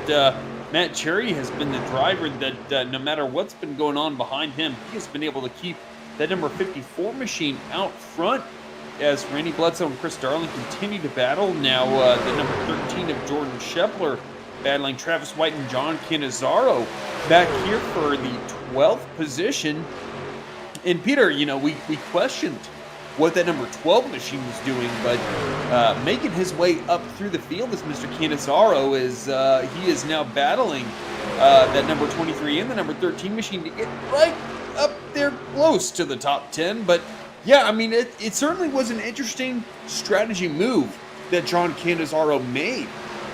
Matt Cherry has been the driver that no matter what's been going on behind him, he has been able to keep that number 54 machine out front as Randy Bledsoe and Chris Darling continue to battle. Now the number 13 of Jordan Shepler battling Travis White and John Cannizzaro back here for the 12th position. And Peter, you know, we questioned what that number 12 machine was doing, but making his way up through the field is Mr. Cannizzaro. He is now battling that number 23 and the number 13 machine to get right up there close to the top 10. But yeah, I mean, it certainly was an interesting strategy move that John Cannizzaro made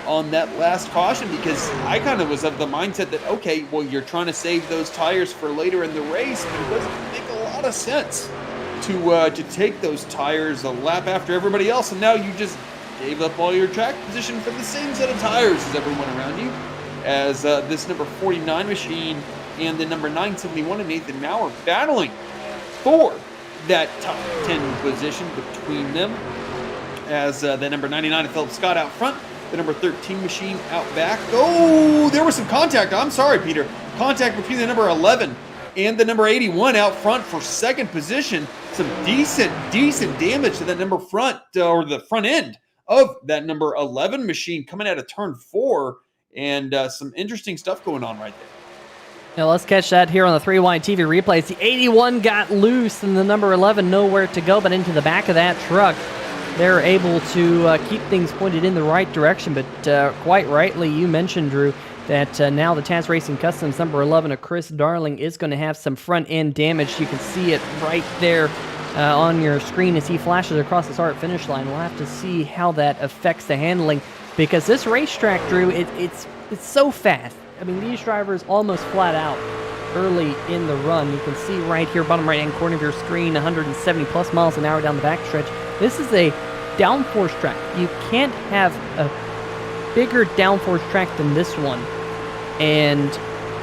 on that last caution, because I kind of was of the mindset that, okay, well, you're trying to save those tires for later in the race, but it doesn't make a lot of sense to take those tires a lap after everybody else, and now you just gave up all your track position for the same set of tires as everyone around you, as this number 49 machine and the number 971 and Nathan Maurer battling for that top 10 position between them, as the number 99 of Philip Scott out front, the number 13 machine out back. Oh, there was some contact. I'm sorry, Peter. Contact between the number 11 and the number 81 out front for second position. Some decent damage to that number front, or the front end of that number 11 machine coming out of turn 4, and some interesting stuff going on right there. Now let's catch that here on the 3-wide TV replays. The 81 got loose and the number 11 nowhere to go but into the back of that truck. They're able to keep things pointed in the right direction, but quite rightly you mentioned, Drew, that now the Taz Racing Customs number 11 of Chris Darling is going to have some front-end damage. You can see it right there on your screen as he flashes across the start finish line. We'll have to see how that affects the handling, because this racetrack, Drew, it's so fast. I mean, these drivers almost flat out early in the run. You can see right here, bottom right-hand corner of your screen, 170 plus miles an hour down the backstretch. This is a downforce track. You can't have a bigger downforce track than this one. And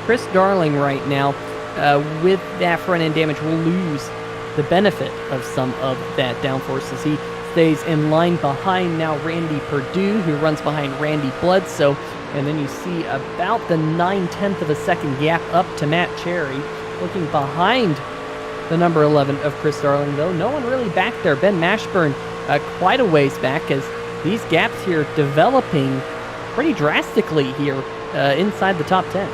Chris Darling right now, with that front-end damage, will lose the benefit of some of that downforce as he stays in line behind now Randy Perdue, who runs behind Randy Bledsoe. And then you see about the 9/10 of a second gap up to Matt Cherry, looking behind the number 11 of Chris Darling, though. No one really back there. Ben Mashburn quite a ways back, as these gaps here developing pretty drastically here inside the top 10.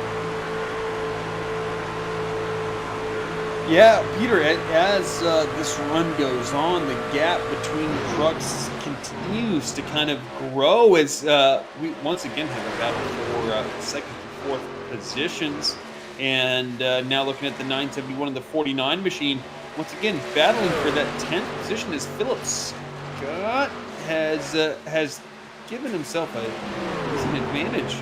Yeah, Peter, as this run goes on, the gap between the trucks continues to kind of grow as we once again have a battle for second and fourth positions. And now looking at the 971 and the 49 machine, once again battling for that 10th position as Philip Scott has given himself an advantage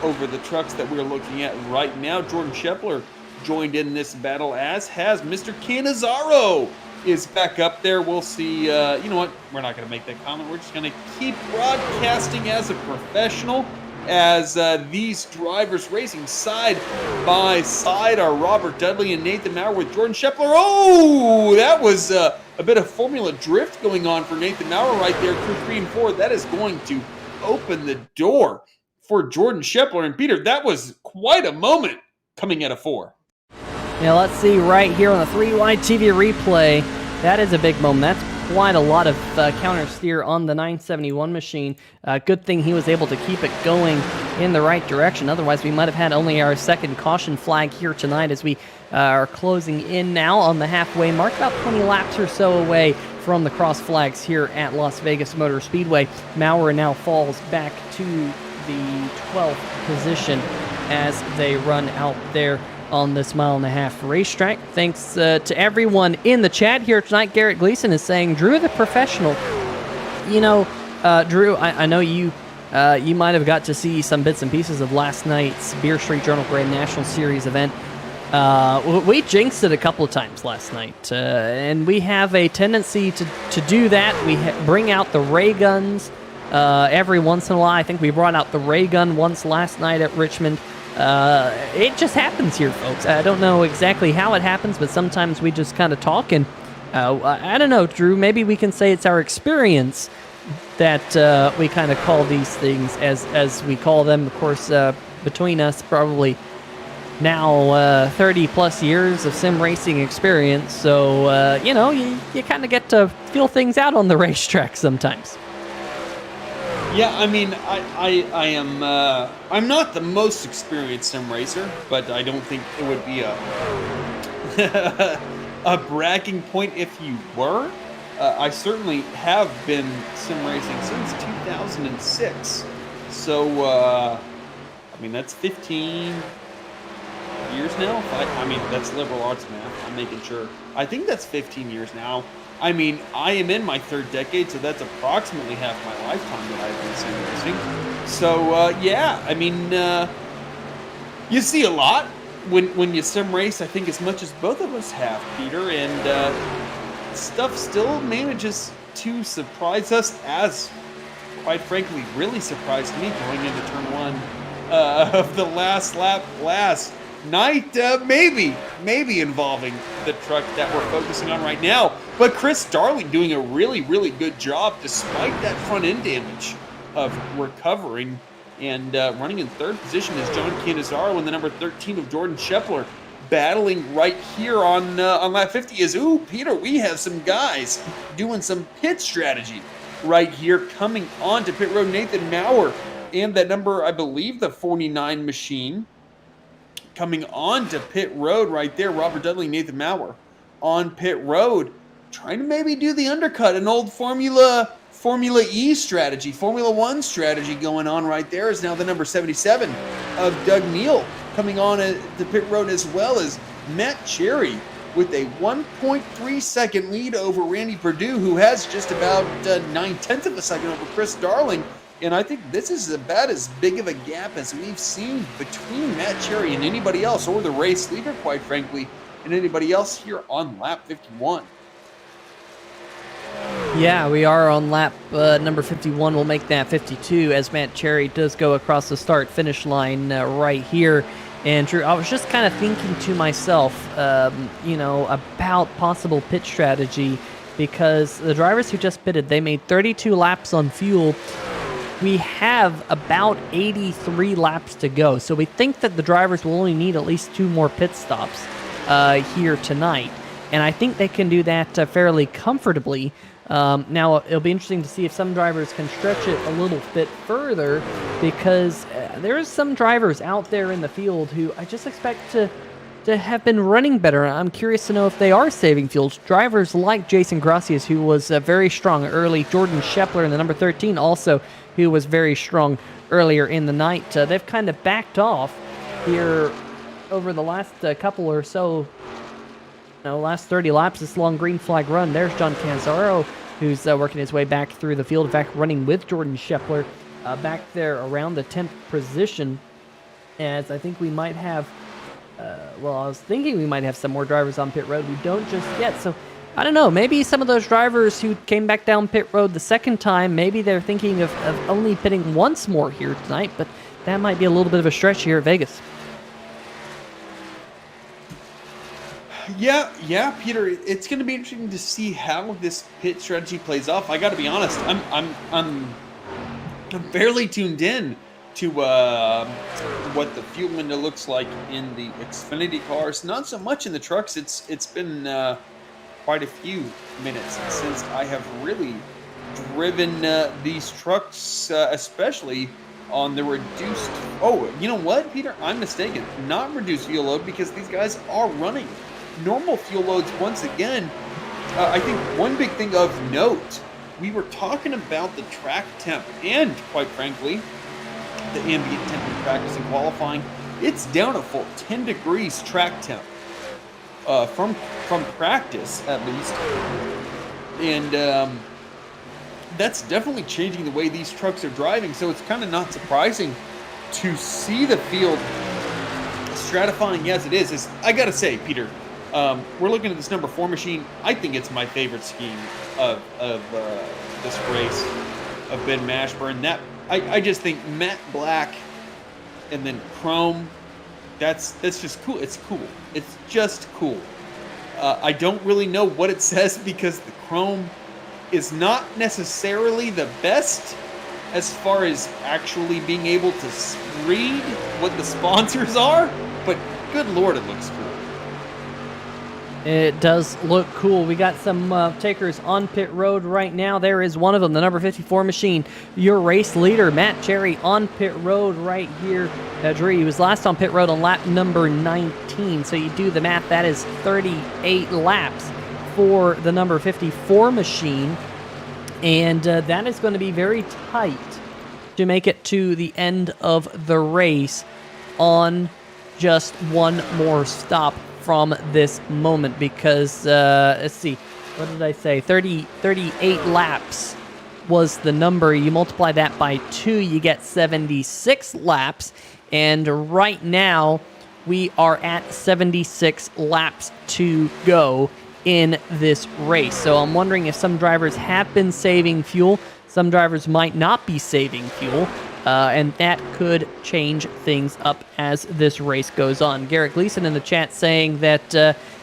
over the trucks that we're looking at right now. Jordan Shepler joined in this battle, as has Mr. Cannizzaro is back up there. We'll see. You know what? We're not going to make that comment. We're just going to keep broadcasting as a professional, as these drivers racing side by side are Robert Dudley and Nathan Maurer with Jordan Shepler. Oh, that was a bit of Formula Drift going on for Nathan Maurer right there. Crew 3 and 4. That is going to open the door for Jordan Shepler. And Peter, that was quite a moment coming out of 4. Now let's see right here on the 3-wide TV replay. That is a big moment. That's quite a lot of counter steer on the 971 machine. Good thing he was able to keep it going in the right direction. Otherwise, we might have had only our second caution flag here tonight, as we are closing in now on the halfway mark, about 20 laps or so away from the cross flags here at Las Vegas Motor Speedway. Maurer now falls back to the 12th position as they run out there on this mile-and-a-half racetrack. Thanks to everyone in the chat here tonight. Garrett Gleason is saying, Drew the professional. You know, Drew, I know you might have got to see some bits and pieces of last night's Beer Street Journal Grand National Series event. We jinxed it a couple of times last night, and we have a tendency to do that. We bring out the ray guns every once in a while. I think we brought out the ray gun once last night at Richmond. It just happens here, folks. I don't know exactly how it happens, but sometimes we just kind of talk, and I don't know, Drew. Maybe we can say it's our experience that we kind of call these things as we call them. Of course, between us, probably now 30 plus years of sim racing experience. So, you kind of get to feel things out on the racetrack sometimes. Yeah, I mean, I am, I'm not the most experienced sim racer, but I don't think it would be a bragging point if you were. I certainly have been sim racing since 2006. So, I mean, that's 15 years now. I mean, that's liberal arts math. I'm making sure. I think that's 15 years now. I mean, I am in my third decade, so that's approximately half my lifetime that I've been sim racing. So, yeah, I mean, you see a lot when you sim race, I think, as much as both of us have, Peter, and stuff still manages to surprise us, as, quite frankly, really surprised me going into turn one of the last lap last night, maybe involving the truck that we're focusing on right now. But Chris Darling doing a really, really good job despite that front end damage of recovering, and running in third position is John Canizaro, and the number 13 of Jordan Shepler battling right here on lap 50 is, ooh, Peter, we have some guys doing some pit strategy right here coming on to pit road. Nathan Maurer and that number, I believe, the 49 machine coming on to pit road right there. Robert Dudley, Nathan Maurer on pit road, trying to maybe do the undercut, an old Formula E strategy, Formula One strategy going on right there. Is now the number 77 of Doug Neal coming on to pit road, as well as Matt Cherry with a 1.3 second lead over Randy Perdue, who has just about 9/10 of a second over Chris Darling. And I think this is about as big of a gap as we've seen between Matt Cherry and anybody else, or the race leader, quite frankly, and anybody else here on lap 51. Yeah, we are on lap number 51. We'll make that 52 as Matt Cherry does go across the start-finish line right here. And Drew, I was just kind of thinking to myself, about possible pit strategy, because the drivers who just pitted, they made 32 laps on fuel. We have about 83 laps to go, so we think that the drivers will only need at least 2 more pit stops here tonight, and I think they can do that fairly comfortably. Now, it'll be interesting to see if some drivers can stretch it a little bit further, because there's some drivers out there in the field who I just expect to have been running better. I'm curious to know if they are saving fuel. Drivers like Jason Gracias, who was very strong early, Jordan Shepler in the number 13 also, who was very strong earlier in the night. They've kind of backed off here over the last couple or so, last 30 laps, this long green flag run. There's John Canizaro, who's working his way back through the field. In fact, running with Jordan Shepler back there around the 10th position, as I think we might have, I was thinking we might have some more drivers on pit road. We don't just yet, so I don't know. Maybe some of those drivers who came back down pit road the second time, maybe they're thinking of only pitting once more here tonight, but that might be a little bit of a stretch here at Vegas. Yeah, Peter. It's going to be interesting to see how this pit strategy plays off. I got to be honest. I'm barely tuned in to what the fuel window looks like in the Xfinity cars. Not so much in the trucks. It's been quite a few minutes since I have really driven these trucks, especially on the reduced. Oh, you know what, Peter? I'm mistaken. Not reduced fuel load, because these guys are running normal fuel loads once again. I think one big thing of note, we were talking about the track temp, and quite frankly, the ambient temp in practice and qualifying. It's down a full 10 degrees track temp from practice, at least, and that's definitely changing the way these trucks are driving. So it's kind of not surprising to see the field stratifying as it is. I gotta say, Peter, we're looking at this number 4 machine. I think it's my favorite scheme of this race of Ben Mashburn. That I just think matte black and then chrome. That's just cool. It's cool. It's just cool. I don't really know what it says because the chrome is not necessarily the best as far as actually being able to read what the sponsors are, but good lord, it looks cool. It does look cool. We got some takers on pit road right now. There is one of them, the number 54 machine, your race leader, Matt Cherry, on pit road right here. Drew, he was last on pit road on lap number 19, so you do the math, that is 38 laps for the number 54 machine, and that is going to be very tight to make it to the end of the race on just one more stop from this moment, because let's see, what did I say, 38 laps was the number. You multiply that by 2, you get 76 laps, and right now we are at 76 laps to go in this race. So I'm wondering if some drivers have been saving fuel, some drivers might not be saving fuel, and that could change things up as this race goes on. Garrett Gleason in the chat saying that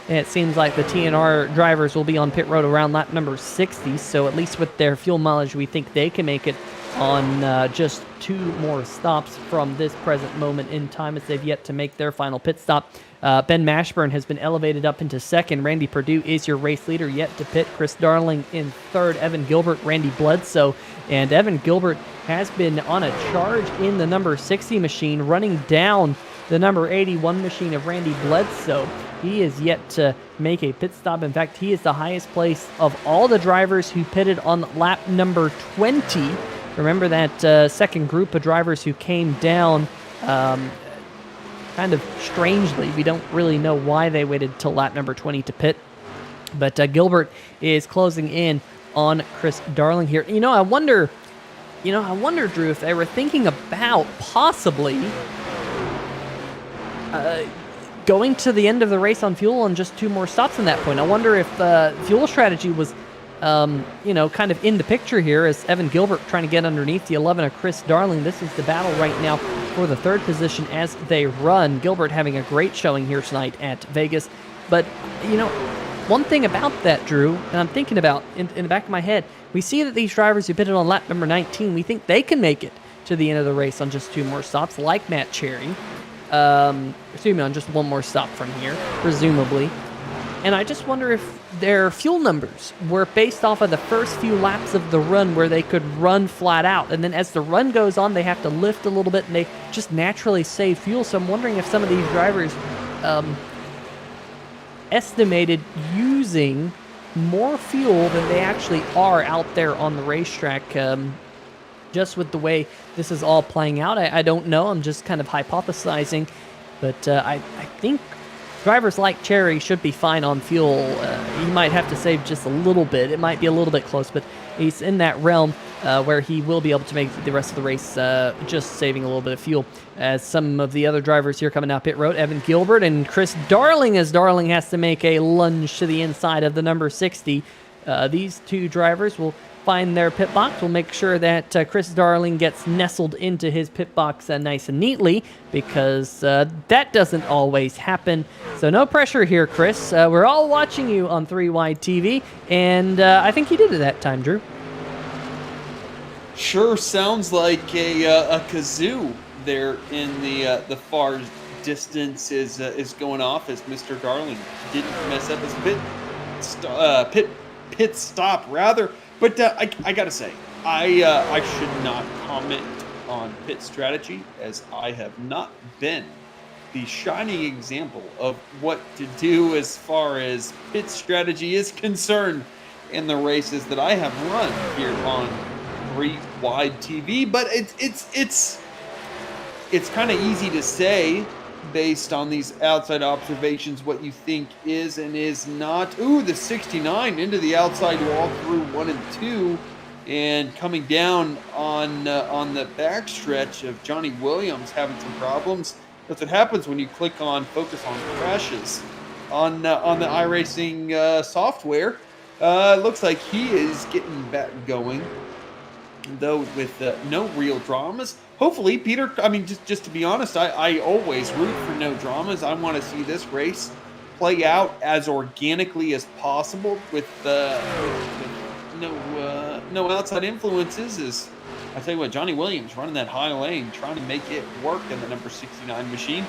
it seems like the TNR drivers will be on pit road around lap number 60, so at least with their fuel mileage, we think they can make it on just 2 more stops from this present moment in time, as they've yet to make their final pit stop. Ben Mashburn has been elevated up into second. Randy Perdue is your race leader, yet to pit. Chris Darling in third. Evan Gilbert, Randy Bledsoe. And Evan Gilbert has been on a charge in the number 60 machine, running down the number 81 machine of Randy Bledsoe. He is yet to make a pit stop. In fact, he is the highest place of all the drivers who pitted on lap number 20. Remember that second group of drivers who came down kind of strangely. We don't really know why they waited till lap number 20 to pit. But Gilbert is closing in on Chris Darling here. I wonder, Drew, if they were thinking about possibly going to the end of the race on fuel on just 2 more stops in that point. I wonder if fuel strategy was kind of in the picture here, as Evan Gilbert trying to get underneath the 11 of Chris Darling. This is the battle right now for the 3rd position as they run. Gilbert having a great showing here tonight at Vegas. But, one thing about that, Drew, and I'm thinking about in the back of my head, we see that these drivers who pitted on lap number 19, we think they can make it to the end of the race on just 2 more stops, like Matt Cherry. On just 1 more stop from here, presumably. And I just wonder if their fuel numbers were based off of the first few laps of the run, where they could run flat out. And then as the run goes on, they have to lift a little bit, and they just naturally save fuel. So I'm wondering if some of these drivers estimated using more fuel than they actually are out there on the racetrack. Just with the way this is all playing out, I don't know. I'm just kind of hypothesizing. But I think drivers like Cherry should be fine on fuel. He might have to save just a little bit. It might be a little bit close, but he's in that realm where he will be able to make the rest of the race just saving a little bit of fuel. As some of the other drivers here coming out pit road, Evan Gilbert and Chris Darling, as Darling has to make a lunge to the inside of the number 60. These 2 drivers will find their pit box. We'll make sure that Chris Darling gets nestled into his pit box nice and neatly, because that doesn't always happen. So no pressure here, Chris. We're all watching you on 3 Wide TV, and I think you did it that time, Drew. Sure sounds like a kazoo there in the far distance is going off, as Mr. Darling didn't mess up his pit stop rather. But I gotta say, I should not comment on pit strategy, as I have not been the shining example of what to do as far as pit strategy is concerned in the races that I have run here on 3 Wide TV. But it's kind of easy to say, based on these outside observations, what you think is and is not. Ooh, the 69 into the outside wall through 1 and 2, and coming down on the backstretch of Johnny Williams having some problems. That's what happens when you click on focus on crashes on the iRacing software. Looks like he is getting back going, though with no real dramas. Hopefully, Peter, I mean, just to be honest, I always root for no dramas. I want to see this race play out as organically as possible with no outside influences. Is I tell you what, Johnny Williams running that high lane, trying to make it work in the number 69 machine.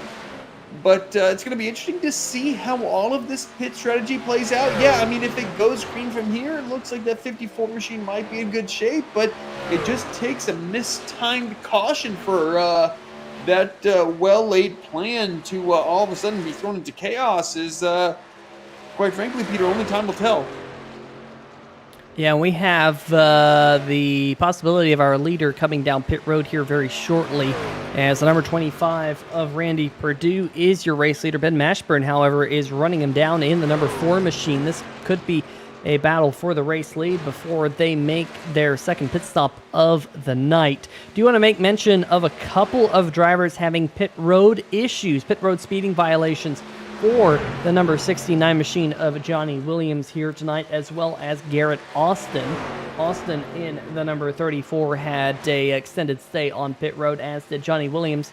But it's going to be interesting to see how all of this pit strategy plays out. Yeah, I mean, if it goes green from here, it looks like that 54 machine might be in good shape, but it just takes a mistimed caution for that well-laid plan to all of a sudden be thrown into chaos is, quite frankly, Peter, only time will tell. Yeah, we have the possibility of our leader coming down pit road here very shortly, as the number 25 of Randy Perdue is your race leader. Ben Mashburn, however, is running him down in the number 4 machine. This could be a battle for the race lead before they make their second pit stop of the night. Do you want to make mention of a couple of drivers having pit road issues, pit road speeding violations for the number 69 machine of Johnny Williams here tonight, as well as Garrett Austin. Austin in the number 34 had a extended stay on pit road, as did Johnny Williams.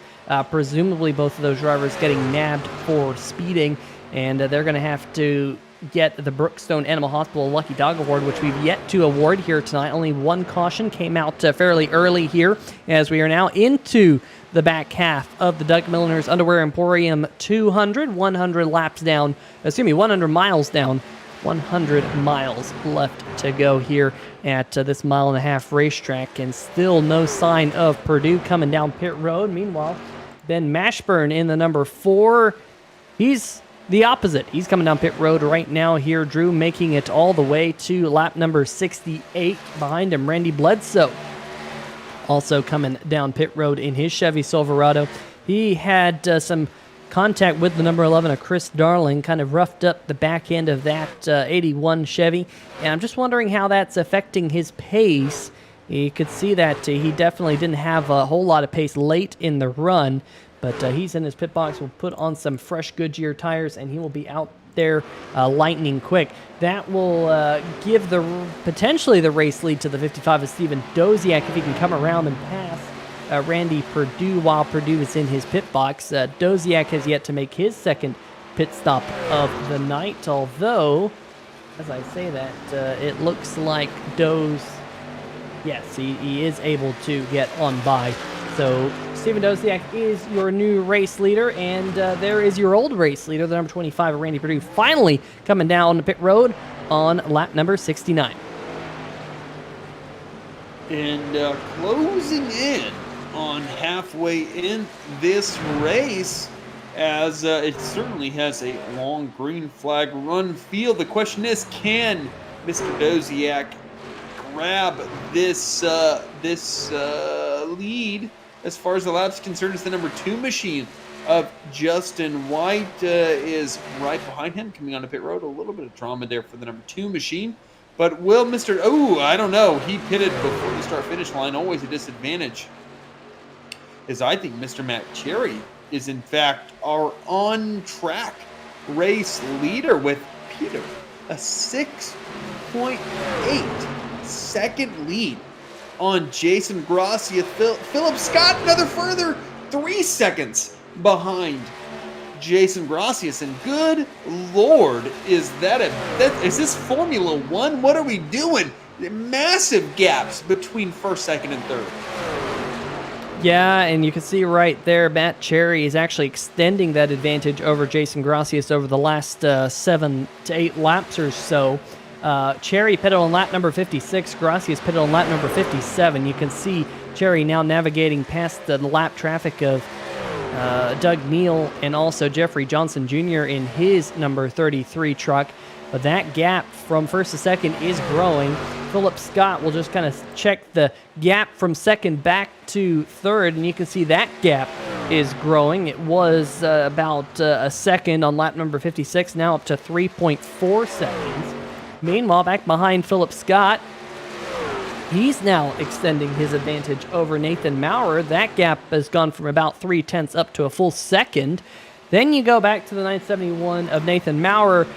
Presumably both of those drivers getting nabbed for speeding, and they're going to have to get the Brookstone Animal Hospital Lucky Dog Award, which we've yet to award here tonight. Only one caution came out fairly early here, as we are now into the back half of the Doug Milliner's Underwear Emporium 100 laps down, 100 miles down, 100 miles left to go here at this 1.5-mile racetrack, and still no sign of Perdue coming down pit road. Meanwhile, Ben Mashburn in the number 4, he's the opposite. He's coming down pit road right now here, Drew, making it all the way to lap number 68. Behind him, Randy Bledsoe, also coming down pit road in his Chevy Silverado. He had some contact with the number 11 of Chris Darling, kind of roughed up the back end of that 81 Chevy, and I'm just wondering how that's affecting his pace. You could see that he definitely didn't have a whole lot of pace late in the run, but he's in his pit box, will put on some fresh Goodyear tires, and he will be out there lightning quick. That will give potentially the race lead to the 55 of Steven Doziak if he can come around and pass Randy Perdue while Perdue is in his pit box. Doziak has yet to make his second pit stop of the night, although, as I say that, it looks like yes, he is able to get on by. So Steven Doziak is your new race leader, and there is your old race leader, the number 25 of Randy Perdue, finally coming down the pit road on lap number 69. And closing in on halfway in this race, as it certainly has a long green flag run field. The question is, can Mr. Doziak grab this lead as far as the lap's concerned? Is the number 2 machine of Justin White is right behind him, coming onto pit road. A little bit of drama there for the number 2 machine. But will I don't know. He pitted before the start-finish line, always a disadvantage. As I think Mr. Matt Cherry is, in fact, our on-track race leader with Peter, a 6.8 second lead on Jason Gracia. Philip Scott, another further 3 seconds behind Jason Gracias. And good Lord, is is this Formula One? What are we doing? Massive gaps between first, second, and third. Yeah, and you can see right there, Matt Cherry is actually extending that advantage over Jason Gracias over the last 7 to 8 laps or so. Cherry pitted on lap number 56. Gracias pitted on lap number 57. You can see Cherry now navigating past the lap traffic of Doug Neal and also Jeffrey Johnson Jr. in his number 33 truck. But that gap from first to second is growing. Philip Scott will just kind of check the gap from second back to third, and you can see that gap is growing. It was about a second on lap number 56, now up to 3.4 seconds. Meanwhile, back behind Philip Scott, he's now extending his advantage over Nathan Maurer. That gap has gone from about 0.3 up to a full second. Then you go back to the 971 of Nathan Maurer.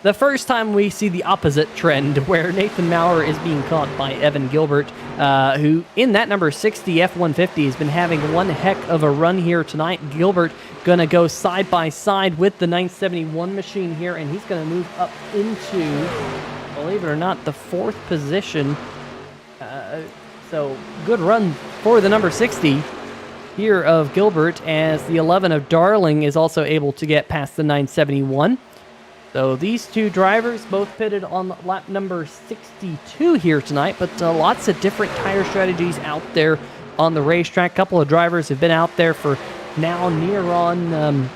the first time we see the opposite trend where Nathan Maurer is being caught by Evan Gilbert, who in that number 60 F-150 has been having one heck of a run here tonight. Gilbert going to go side by side with the 971 machine here, and he's going to move up into, believe it or not, the 4th position. So good run for the number 60 here of Gilbert, as the 11 of Darling is also able to get past the 971. So these two drivers both pitted on lap number 62 here tonight, but lots of different tire strategies out there on the racetrack. A couple of drivers have been out there for now near on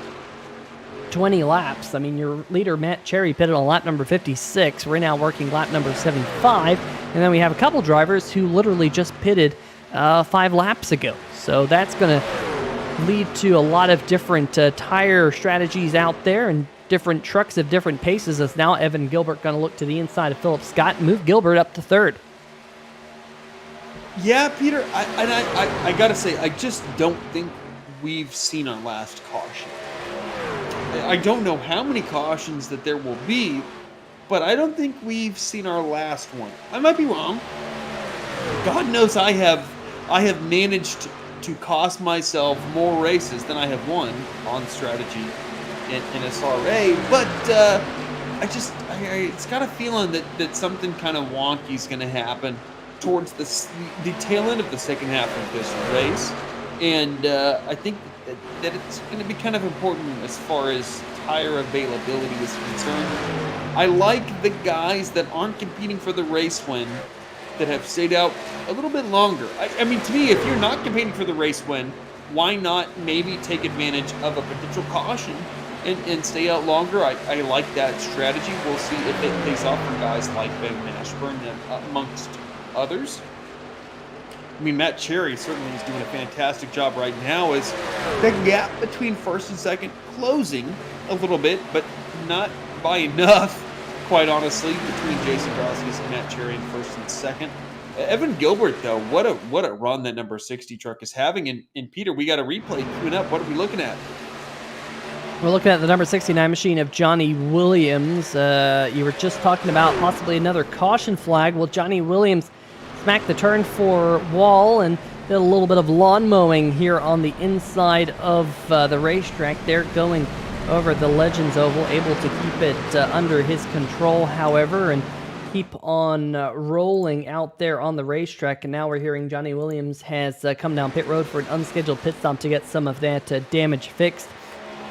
20 laps. I mean, your leader, Matt Cherry, pitted on lap number 56. We're now working lap number 75. And then we have a couple drivers who literally just pitted 5 laps ago. So that's going to lead to a lot of different tire strategies out there, and different trucks of different paces, as now Evan Gilbert going to look to the inside of Philip Scott and move Gilbert up to 3rd. Yeah, Peter, I got to say, I just don't think we've seen our last caution. I don't know how many cautions that there will be, but I don't think we've seen our last one. I might be wrong. God knows I have managed to cost myself more races than I have won on strategy in NSRA, but I it's got a feeling that something kind of wonky is going to happen towards the tail end of the second half of this race, and I think that it's going to be kind of important as far as tire availability is concerned. I like the guys that aren't competing for the race win, that have stayed out a little bit longer. I mean, to me, if you're not competing for the race win, why not maybe take advantage of a potential caution and stay out longer? I like that strategy. We'll see if it pays off for guys like Ben Mashburn amongst others. I mean, Matt Cherry certainly is doing a fantastic job right now. Is the gap between first and second closing a little bit, but not by enough, quite honestly, between Jason Grosskis and Matt Cherry in first and second. Evan Gilbert, though, what a run that number 60 truck is having. And Peter, we got a replay queuing up. What are we looking at? We're looking at the number 69 machine of Johnny Williams. You were just talking about possibly another caution flag. Well, Johnny Williams smacked the turn for wall and did a little bit of lawn mowing here on the inside of the racetrack. They're going over the Legends Oval, able to keep it under his control, however, and keep on rolling out there on the racetrack. And now we're hearing Johnny Williams has come down pit road for an unscheduled pit stop to get some of that damage fixed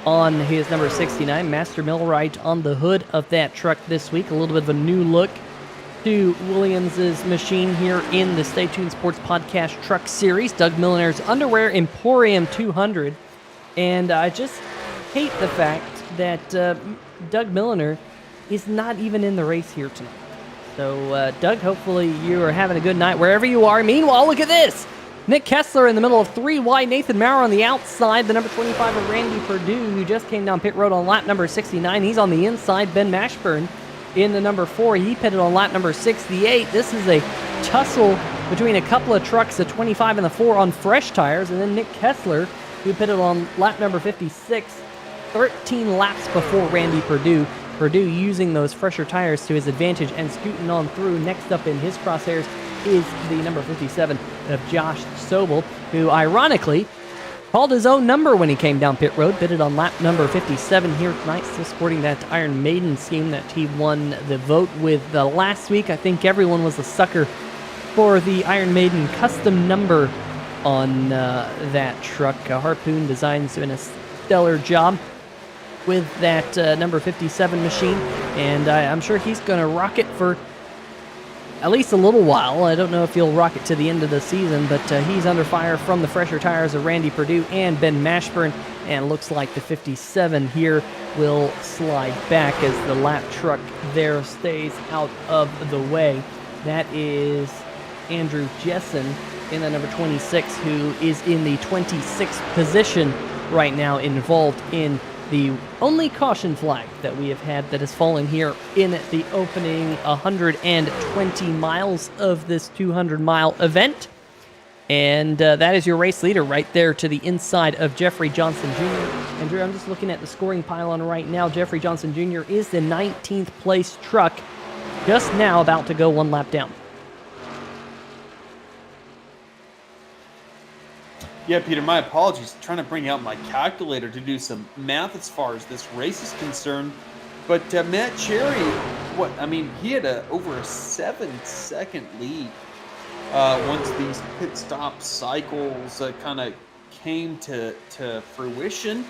on his number 69. Master Millwright on the hood of that truck this week. A little bit of a new look to Williams's machine here in the Stay Tuned Sports Podcast Truck Series. Doug Milliner's Underwear Emporium 200. And I just hate the fact that Doug Milliner is not even in the race here tonight. So, Doug, hopefully you are having a good night wherever you are. Meanwhile, look at this. Nick Kessler in the middle of 3 wide. Nathan Maurer on the outside. The number 25 of Randy Perdue, who just came down pit road on lap number 69. He's on the inside. Ben Mashburn in the number 4. He pitted on lap number 68. This is a tussle between a couple of trucks, the 25 and the 4 on fresh tires. And then Nick Kessler, who pitted on lap number 56, 13 laps before Randy Perdue. Perdue using those fresher tires to his advantage and scooting on through. Next up in his crosshairs is the number 57 of Josh Sobel, who ironically called his own number when he came down pit road, pitted on lap number 57 here tonight, still sporting that Iron Maiden scheme that he won the vote with last week. I think everyone was a sucker for the Iron Maiden custom number on that truck. Harpoon Designs doing a stellar job with that number 57 machine, and I'm sure he's going to rock it for at least a little while. I don't know if he'll rock it to the end of the season, but he's under fire from the fresher tires of Randy Perdue and Ben Mashburn, and looks like the 57 here will slide back as the lap truck there stays out of the way. That is Andrew Jessen in the number 26, who is in the 26th position right now, involved in the only caution flag that we have had that is falling here in the opening 120 miles of this 200-mile event. And that is your race leader right there to the inside of Jeffrey Johnson Jr. And Drew, I'm just looking at the scoring pylon right now. Jeffrey Johnson Jr. is the 19th place truck, just now about to go one lap down. Yeah, Peter, my apologies. Trying to bring out my calculator to do some math as far as this race is concerned. But Matt Cherry, he had over a 7-second lead once these pit stop cycles kind of came to fruition.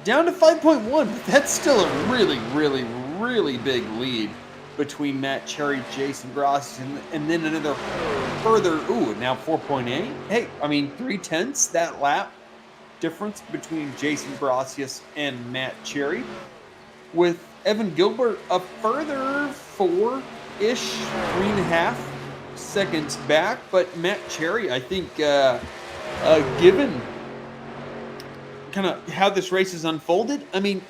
Down to 5.1, but that's still a really, really, really big lead between Matt Cherry, Jason Grossi, and then another further, now 4.8. Hey, 3/10 that lap difference between Jason Gracias and Matt Cherry, with Evan Gilbert a further 4-ish, 3.5 seconds back. But Matt Cherry, I think, given kind of how this race is unfolded,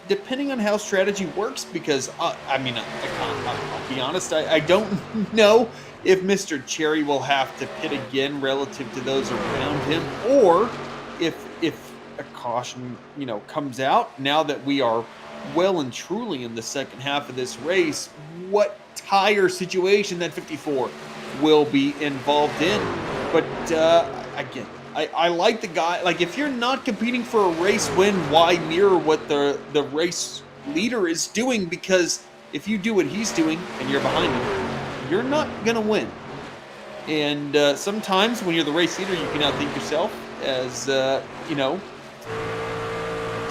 depending on how strategy works, because I'll be honest, I don't know if Mr. Cherry will have to pit again relative to those around him, or if a caution comes out now that we are well and truly in the second half of this race, what tire situation that 54 will be involved in. But again, I like the guy. Like, if you're not competing for a race win, why mirror what the race leader is doing? Because if you do what he's doing and you're behind him, you're not going to win. And sometimes when you're the race leader, you can outthink yourself, as,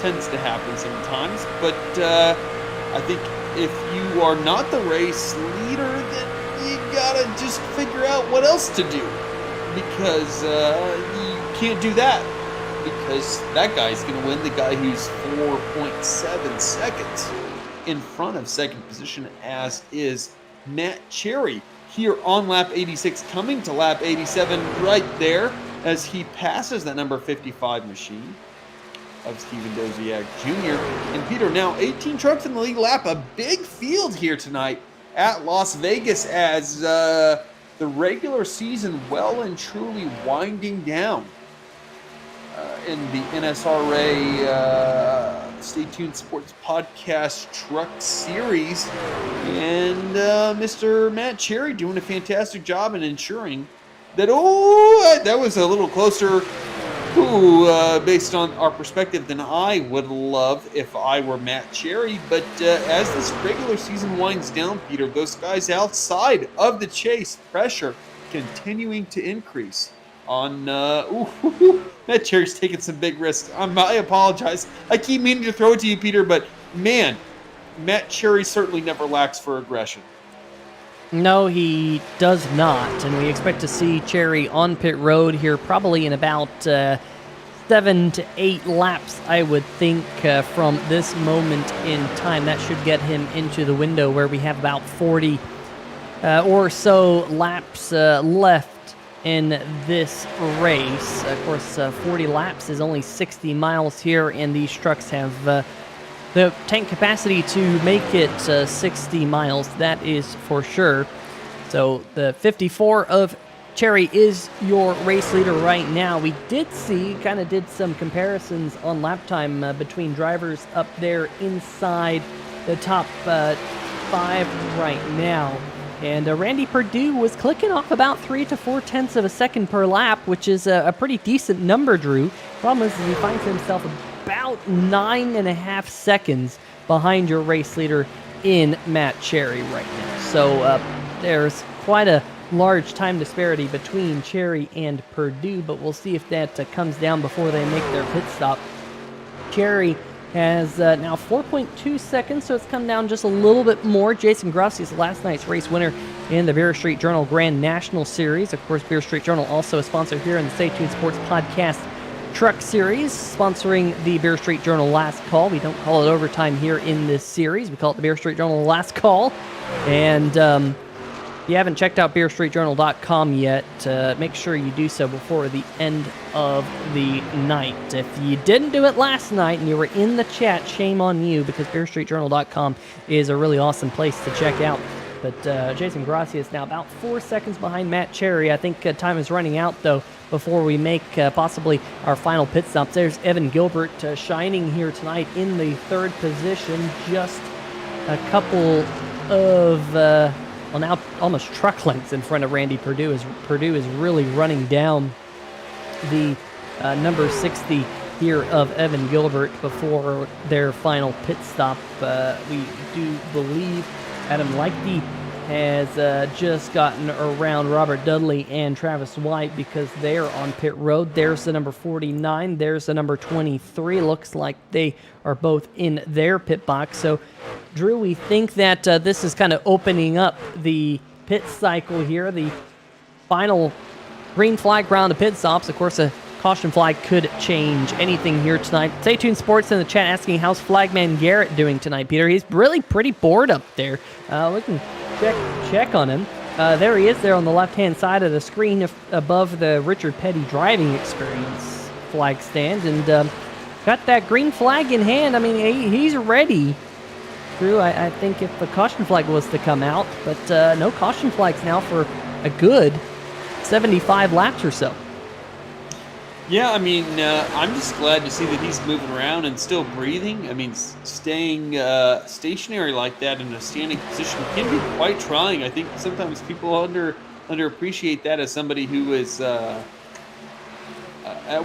tends to happen sometimes. But I think if you are not the race leader, then you got to just figure out what else to do. Because you can't do that, because that guy's going to win, the guy who's 4.7 seconds in front of second position, as is Matt Cherry here on lap 86, coming to lap 87 right there as he passes that number 55 machine of Steven Doziak Jr. And Peter, now 18 trucks in the lead lap, a big field here tonight at Las Vegas, as the regular season well and truly winding down in the NSRA Stay Tuned Sports Podcast Truck Series. And Mr. Matt Cherry doing a fantastic job in ensuring that, that was a little closer, based on our perspective, than I would love if I were Matt Cherry. But as this regular season winds down, Peter, those guys outside of the chase, pressure continuing to increase on Matt Cherry's taking some big risks. I apologize. I keep meaning to throw it to you, Peter, but man, Matt Cherry certainly never lacks for aggression. No, he does not, and we expect to see Cherry on pit road here probably in about 7 to 8 laps, I would think, from this moment in time. That should get him into the window where we have about 40 or so laps left in this race. Of course, 40 laps is only 60 miles here, and these trucks have the tank capacity to make it 60 miles, that is for sure. So the 54 of Cherry is your race leader right now. We did some comparisons on lap time between drivers up there inside the top 5 right now. And Randy Perdue was clicking off about 3 to 4 tenths of a second per lap, which is a pretty decent number, Drew. Problem is he finds himself about 9.5 seconds behind your race leader in Matt Cherry right now. So there's quite a large time disparity between Cherry and Perdue, but we'll see if that comes down before they make their pit stop. Cherry has now 4.2 seconds, so it's come down just a little bit more. Jason Grossi is last night's race winner in the Beer Street Journal Grand National Series. Of course, Beer Street Journal also a sponsor here in the Stay Tuned Sports Podcast Truck Series, sponsoring the Beer Street Journal Last Call. We don't call it overtime here in this series. We call it the Beer Street Journal Last Call. And if you haven't checked out BeerStreetJournal.com yet, make sure you do so before the end of the night. If you didn't do it last night and you were in the chat, shame on you, because BeerStreetJournal.com is a really awesome place to check out. But Jason Grossi is now about 4 seconds behind Matt Cherry. I think time is running out, though. before we make possibly our final pit stops. There's Evan Gilbert shining here tonight in the 3rd position, just a couple of, well, now almost truck lengths in front of Randy Purdue, as Purdue is really running down the number 60 here of Evan Gilbert before their final pit stop. We do believe Adam Leichte has just gotten around Robert Dudley and Travis White because they're on pit road. There's the number 49. There's the number 23. Looks like they are both in their pit box. So, Drew, we think that this is kind of opening up the pit cycle here. The final green flag round of pit stops. Of course, a caution flag could change anything here tonight. Stay tuned Sports in the chat asking how's Flagman Garrett doing tonight, Peter. He's really pretty bored up there. We can check on him. There he is there on the left-hand side of the screen above the Richard Petty driving experience flag stand, and got that green flag in hand. I mean, he's ready. Drew, I think if the caution flag was to come out, but no caution flags now for a good 75 laps or so. Yeah, I mean, I'm just glad to see that he's moving around and still breathing. I mean, staying stationary like that in a standing position can be quite trying. I think sometimes people underappreciate that as somebody who is at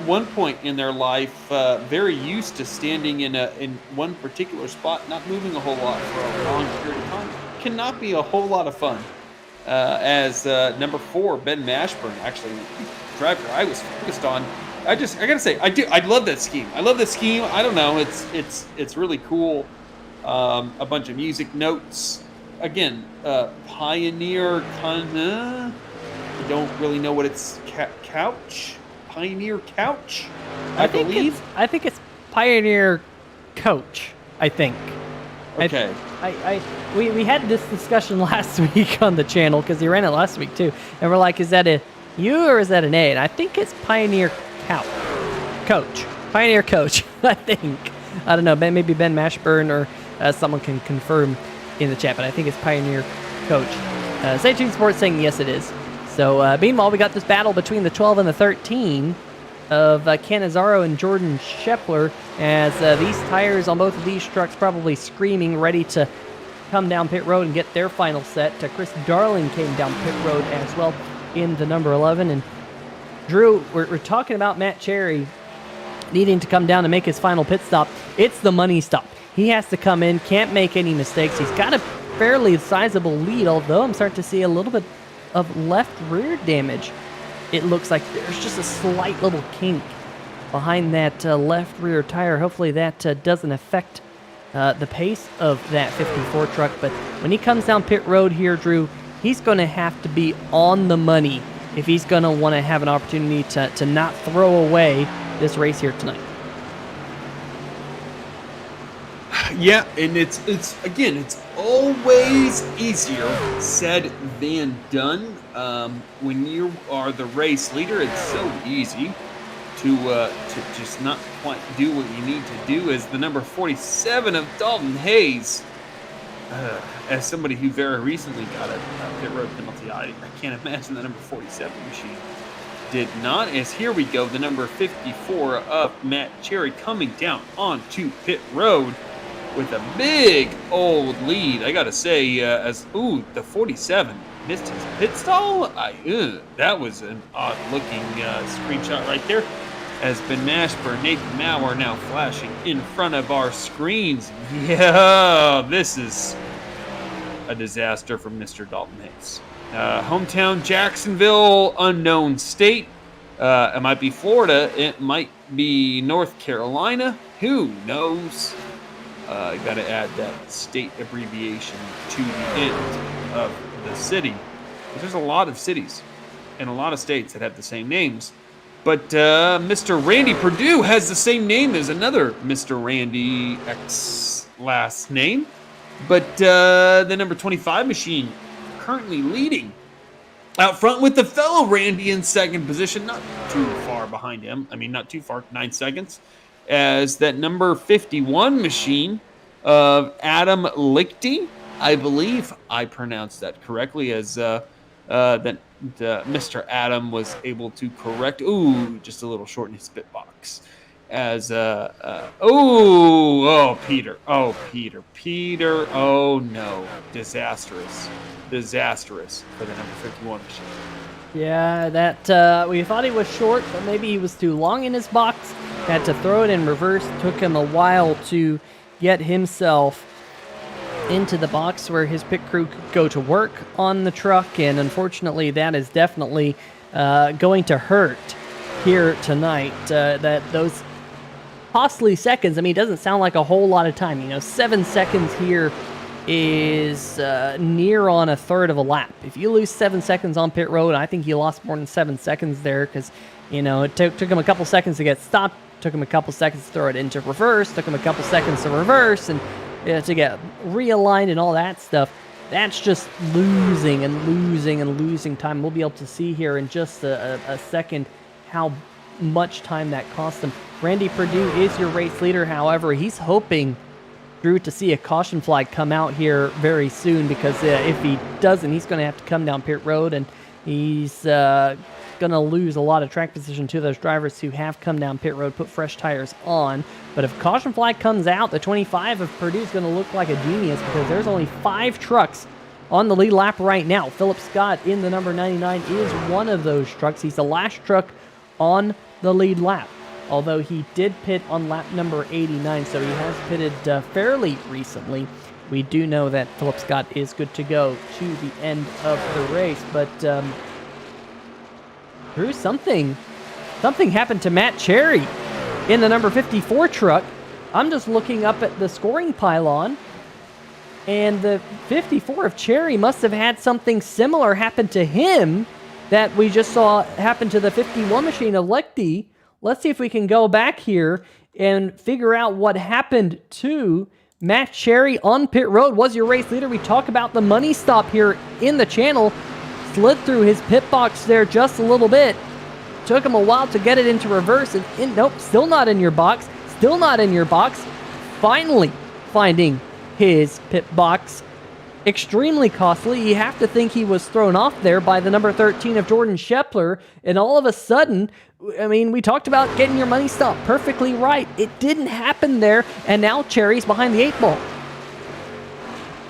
one point in their life very used to standing in one particular spot, not moving a whole lot for a long period of time. Cannot be a whole lot of fun. As number 4, Ben Mashburn, actually the driver I was focused on. I gotta say, I love that scheme. I love that scheme. I don't know, it's really cool. A bunch of music notes. Again, Pioneer kinda. I don't really know what it's couch. Pioneer couch. I believe. I think it's Pioneer Coach. I think. Okay. We had this discussion last week on the channel because he ran it last week too, and we're like, is that a U or is that an A? And I think it's Pioneer Coach. Pioneer Coach. I think. I don't know. Maybe Ben Mashburn or someone can confirm in the chat, but I think it's Pioneer Coach. Stay tuned Sports saying yes, it is. So meanwhile, we got this battle between the 12 and the 13 of Cannizzaro and Jordan Shepler, as these tires on both of these trucks probably screaming, ready to come down pit road and get their final set. Chris Darling came down pit road as well in the number 11. And Drew, we're talking about Matt Cherry needing to come down to make his final pit stop. It's the money stop. He has to come in, can't make any mistakes. He's got a fairly sizable lead, although I'm starting to see a little bit of left rear damage. It looks like there's just a slight little kink behind that left rear tire. Hopefully that doesn't affect the pace of that 54 truck. But when he comes down pit road here, Drew, he's going to have to be on the money if he's going to want to have an opportunity to not throw away this race here tonight. Yeah, and it's always easier said than done. When you are the race leader, it's so easy to just not quite do what you need to do. As the number 47 of Dalton Hayes, as somebody who very recently got a pit road penalty, I can't imagine the number 47 machine did not. As here we go, the number 54 of Matt Cherry coming down onto pit road with a big old lead. I gotta say, the 47 missed his pit stall. That was an odd looking screenshot right there. As Ben Mashburn, Nathan Mao are now flashing in front of our screens. Yeah, this is a disaster from Mr. Dalton Hayes. Hometown Jacksonville, unknown state. It might be Florida. It might be North Carolina. Who knows? You got to add that state abbreviation to the end of the city. There's a lot of cities and a lot of states that have the same names. But Mr. Randy Purdue has the same name as another Mr. Randy X last name. But the number 25 machine currently leading out front with the fellow Randy in second position. Not too far behind him. I mean, not too far, 9 seconds. As that number 51 machine of Adam Lichty, I believe I pronounced that correctly, as that Mr. Adam was able to correct. Ooh, just a little short in his spit box. As Peter, oh no, disastrous for the number 51 machine. Yeah, that we thought he was short, but maybe he was too long in his box. Had to throw it in reverse. Took him a while to get himself into the box where his pit crew could go to work on the truck, and unfortunately that is definitely going to hurt here tonight. That those costly seconds, I mean, it doesn't sound like a whole lot of time. 7 seconds here is near on a third of a lap. If you lose 7 seconds on pit road, I think he lost more than 7 seconds there, because it took him a couple seconds to get stopped, took him a couple seconds to throw it into reverse, took him a couple seconds to reverse, and to get realigned and all that stuff. That's just losing and losing and losing time. We'll be able to see here in just a second how much time that cost him. Randy Perdue is your race leader. However, he's hoping, Drew, to see a caution flag come out here very soon, because if he doesn't, he's going to have to come down pit road, and he's going to lose a lot of track position to those drivers who have come down pit road, put fresh tires on. But if caution flag comes out, the 25 of Purdue is going to look like a genius, because there's only 5 trucks on the lead lap right now. Philip Scott in the number 99 is one of those trucks. He's the last truck on the lead lap, although he did pit on lap number 89, so he has pitted fairly recently. We do know that Philip Scott is good to go to the end of the race, but Drew, something happened to Matt Cherry in the number 54 truck. I'm just looking up at the scoring pylon, and the 54 of Cherry must have had something similar happen to him that we just saw happen to the 51 machine of Lecty. Let's see if we can go back here and figure out what happened to Matt Cherry on pit road. Was your race leader. We talk about the money stop here in the channel. Slid through his pit box there just a little bit. Took him a while to get it into reverse. And nope, still not in your box. Still not in your box. Finally finding his pit box. Extremely costly. You have to think he was thrown off there by the number 13 of Jordan Scheffler. And all of a sudden, I mean, we talked about getting your money stopped. Perfectly right. It didn't happen there. And now Cherry's behind the 8 ball.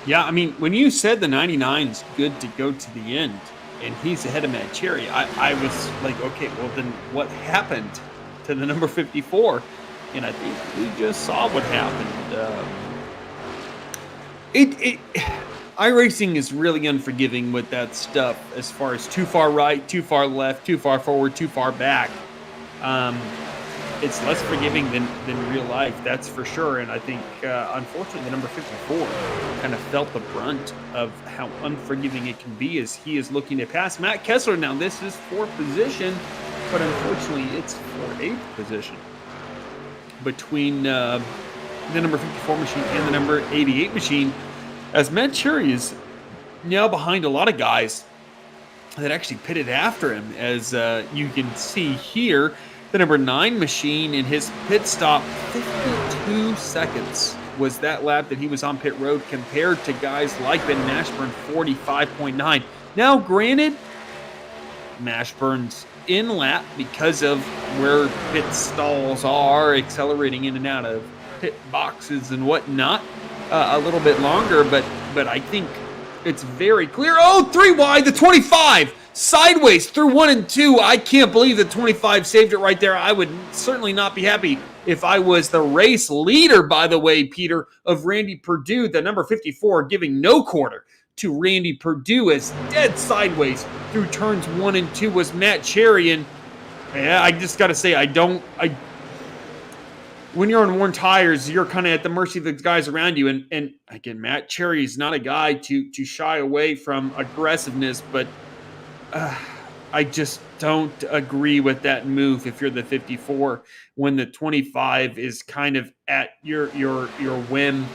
Yeah, I mean, when you said the 99's good to go to the end, and he's ahead of Matt Cherry, I was like, okay, well then what happened to the number 54? And I think we just saw what happened. iRacing is really unforgiving with that stuff, as far as too far right, too far left, too far forward, too far back. It's less forgiving than real life, that's for sure. And I think, unfortunately, the number 54 kind of felt the brunt of how unforgiving it can be, as he is looking to pass Matt Kessler. Now, this is 4th position, but unfortunately, it's for 8th position between the number 54 machine and the number 88 machine, as Matt Cherry is now behind a lot of guys that actually pitted after him, as you can see here. The number 9 machine in his pit stop, 52 seconds was that lap that he was on pit road, compared to guys like Ben Mashburn, 45.9. Now, granted, Mashburn's in lap because of where pit stalls are, accelerating in and out of pit boxes and whatnot, a little bit longer, but I think it's very clear. Oh, 3 wide, the 25! Sideways through 1 and 2. I can't believe the 25 saved it right there. I would certainly not be happy if I was the race leader, by the way, Peter, of Randy Perdue, the number 54, giving no quarter to Randy Perdue, as dead sideways through turns 1 and 2 was Matt Cherry. And yeah, I just got to say, when you're on worn tires, you're kind of at the mercy of the guys around you. And again, Matt Cherry is not a guy to shy away from aggressiveness, but I just don't agree with that move if you're the 54, when the 25 is kind of at your whim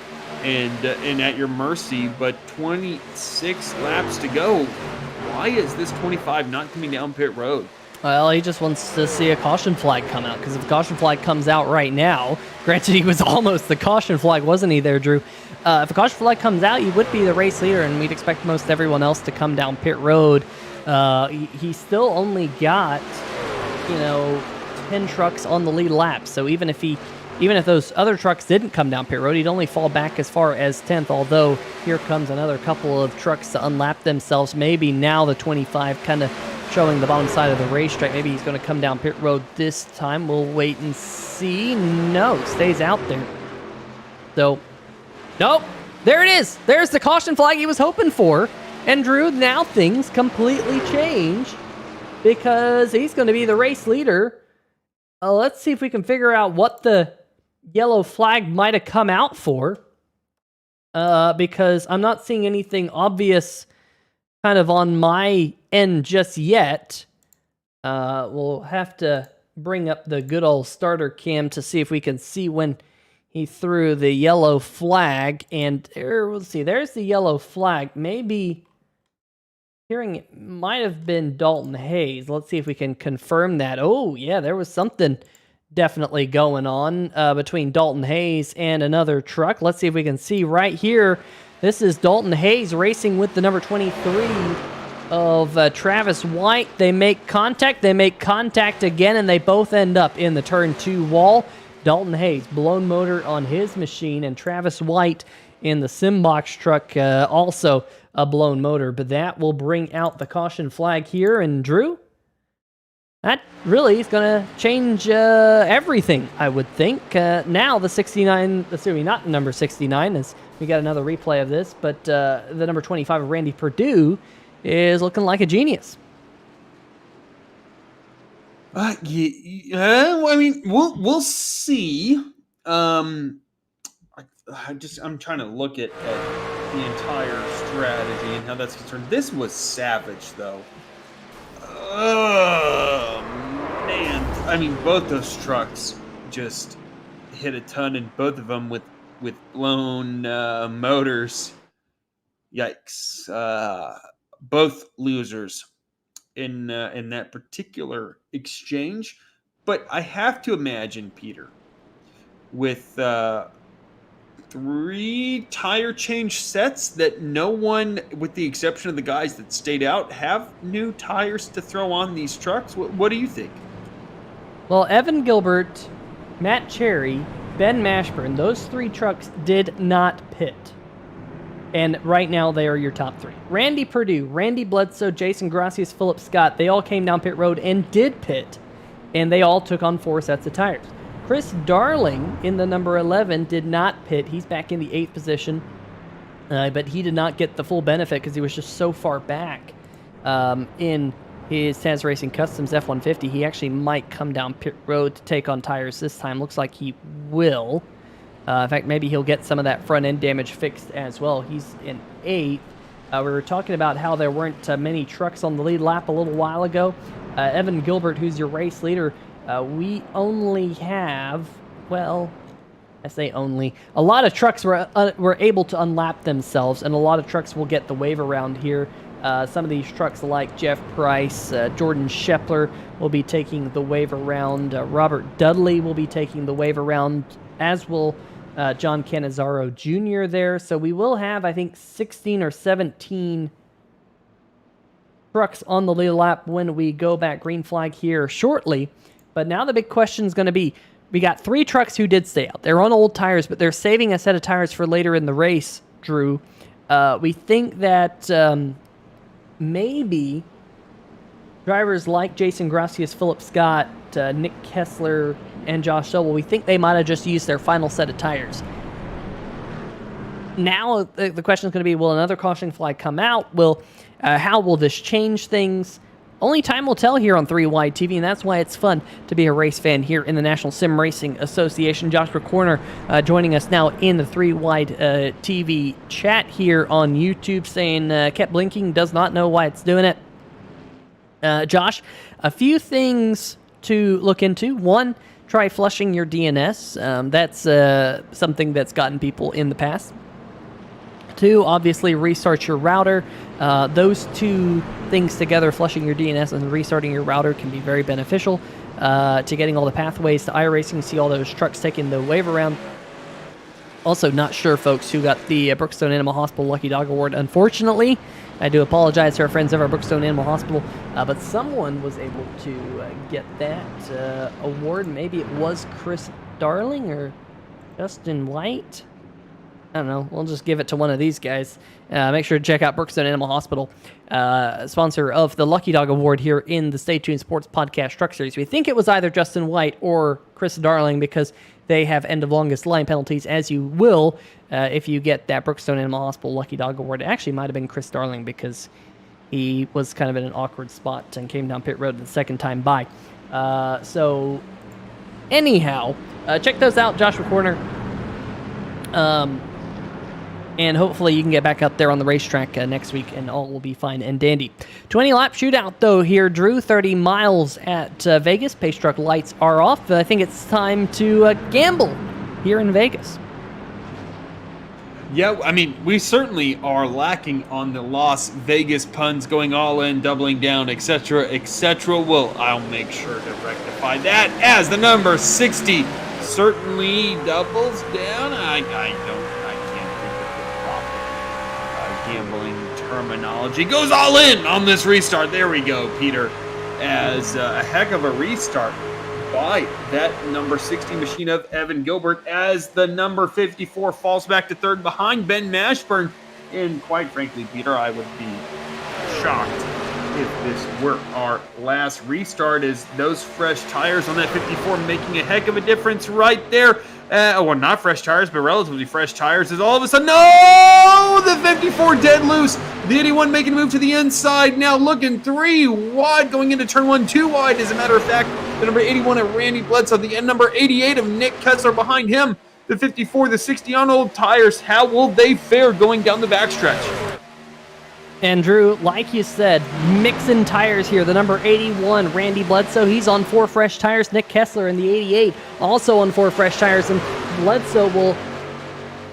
and at your mercy. But 26 laps to go. Why is this 25 not coming down pit road? Well, he just wants to see a caution flag come out, because if the caution flag comes out right now, granted he was almost the caution flag, wasn't he there, Drew? If a caution flag comes out, you would be the race leader, and we'd expect most everyone else to come down pit road He still only got, 10 trucks on the lead lap. So even if those other trucks didn't come down pit road, he'd only fall back as far as 10th, although here comes another couple of trucks to unlap themselves. Maybe now the 25 kind of showing the bottom side of the racetrack. Maybe he's going to come down pit road this time. We'll wait and see. No, stays out there. So, nope. There it is. There's the caution flag he was hoping for. And Drew, now things completely change because he's going to be the race leader. Let's see if we can figure out what the yellow flag might have come out for. Because I'm not seeing anything obvious kind of on my end just yet. We'll have to bring up the good old starter cam to see if we can see when he threw the yellow flag. And let's see, there's the yellow flag. Maybe hearing it might have been Dalton Hayes. Let's see if we can confirm that. Oh, yeah, there was something definitely going on between Dalton Hayes and another truck. Let's see if we can see right here. This is Dalton Hayes racing with the number 23 of Travis White. They make contact again, and they both end up in the turn 2 wall. Dalton Hayes, blown motor on his machine, and Travis White in the Simbox truck, also a blown motor. But that will bring out the caution flag here. And Drew, that really is going to change everything, I would think. Now the 69, assuming not number 69, as we got another replay of this, but the number 25 of Randy Perdue is looking like a genius. Yeah, I mean, we'll see. I'm trying to look at the entire strategy and how that's concerned. This was savage, though. Oh, man. I mean, both those trucks just hit a ton, and both of them with blown motors. Yikes. Both losers in that particular exchange. But I have to imagine, Peter, with 3 tire change sets, that no one, with the exception of the guys that stayed out, have new tires to throw on these trucks. What do you think? Well, Evan Gilbert, Matt Cherry, Ben Mashburn, those 3 trucks did not pit. And right now, they are your top 3. Randy Perdue, Randy Bledsoe, Jason Gracias, Philip Scott, they all came down pit road and did pit. And they all took on 4 sets of tires. Chris Darling in the number 11 did not pit. He's back in the 8th position. But he did not get the full benefit because he was just so far back in his Taz Racing Customs F-150. He actually might come down pit road to take on tires this time. Looks like he will. In fact, maybe he'll get some of that front end damage fixed as well. He's in 8th. We were talking about how there weren't many trucks on the lead lap a little while ago. Evan Gilbert, who's your race leader, we only have, well, I say only, a lot of trucks were able to unlap themselves, and a lot of trucks will get the wave around here. Some of these trucks like Jeff Price, Jordan Shepler will be taking the wave around. Robert Dudley will be taking the wave around, as will John Cannizzaro Jr. there. So we will have, I think, 16 or 17 trucks on the lead lap when we go back green flag here shortly. But now the big question is going to be, we got 3 trucks who did stay out. They're on old tires, but they're saving a set of tires for later in the race, Drew. We think that maybe drivers like Jason Gracias, Philip Scott, Nick Kessler, and Josh Sobel, we think they might have just used their final set of tires. Now the question is going to be, will another caution flag come out? How will this change things? Only time will tell here on 3 Wide TV, and that's why it's fun to be a race fan here in the National Sim Racing Association. Joshua Corner joining us now in the 3 Wide TV chat here on YouTube, saying kept blinking, does not know why it's doing it. Josh, a few things to look into. 1, try flushing your DNS. That's something that's gotten people in the past. 2, obviously restart your router. Those 2 things together, flushing your DNS and restarting your router, can be very beneficial to getting all the pathways to iRacing. See all those trucks taking the wave around. Also, not sure, folks, who got the Brookstone Animal Hospital Lucky Dog Award. Unfortunately, I do apologize to our friends over at Brookstone Animal Hospital, but someone was able to get that award. Maybe it was Chris Darling or Justin White. I don't know. We'll just give it to one of these guys. Make sure to check out Brookstone Animal Hospital, sponsor of the Lucky Dog Award here in the Stay Tuned Sports Podcast Truck Series. We think it was either Justin White or Chris Darling because they have end of longest line penalties, as you will if you get that Brookstone Animal Hospital Lucky Dog Award. It actually might have been Chris Darling because he was kind of in an awkward spot and came down pit road the second time by. So anyhow, check those out, Joshua Corner. And hopefully you can get back up there on the racetrack next week and all will be fine and dandy. 20-lap shootout, though, here, Drew. 30 miles at Vegas. Pace truck lights are off. I think it's time to gamble here in Vegas. Yeah, I mean, we certainly are lacking on the Las Vegas puns, going all in, doubling down, etc., etc. Well, I'll make sure to rectify that as the number 60 certainly doubles down. I can't think of the proper gambling terminology. Goes all in on this restart. There we go, Peter. As a heck of a restart by that number 60 machine of Evan Gilbert, as the number 54 falls back to third behind Ben Mashburn. And quite frankly, Peter, I would be shocked if this were our last restart, as those fresh tires on that 54 making a heck of a difference right there. Well, not fresh tires, but relatively fresh tires, as all of a sudden, no! The 54 dead loose. The 81 making a move to the inside, now looking 3 wide, going into turn 1, 2 wide. As a matter of fact, the number 81 of Randy Bledsoe, the number 88 of Nick Kessler behind him. The 54, the 60 on old tires. How will they fare going down the backstretch? And Drew, like you said, mixing tires here. The number 81, Randy Bledsoe, he's on 4 fresh tires. Nick Kessler in the 88, also on 4 fresh tires. And Bledsoe will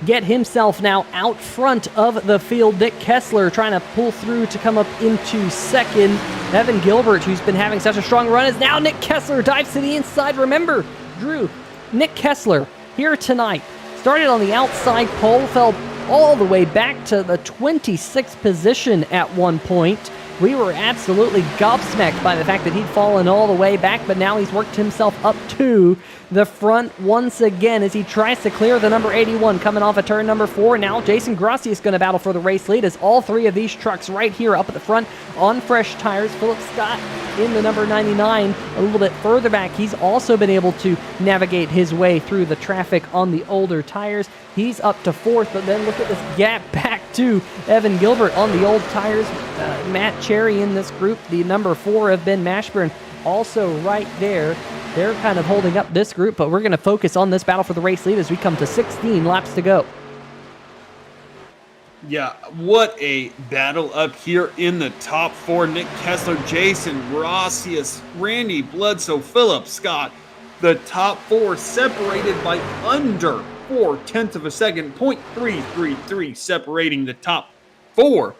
get himself now out front of the field. Nick Kessler trying to pull through to come up into second. Evan Gilbert, who's been having such a strong run, is now Nick Kessler dives to the inside. Remember, Drew, Nick Kessler here tonight started on the outside pole, fell all the way back to the 26th position at one point. We were absolutely gobsmacked by the fact that he'd fallen all the way back, but now he's worked himself up to the front once again as he tries to clear the number 81 coming off of turn number 4. Now Jason Grossi is going to battle for the race lead, as all 3 of these trucks right here up at the front on fresh tires. Philip Scott in the number 99 a little bit further back. He's also been able to navigate his way through the traffic on the older tires. He's up to 4th, but then look at this gap back to Evan Gilbert on the old tires. Matt Cherry in this group, the number 4 of Ben Mashburn, also right there. They're kind of holding up this group, but we're going to focus on this battle for the race lead as we come to 16 laps to go. Yeah, what a battle up here in the top 4. Nick Kessler, Jason Rossius, Randy Bledsoe, Philip Scott. The top 4 separated by under 0.4 of a second, 0.333 separating the top 4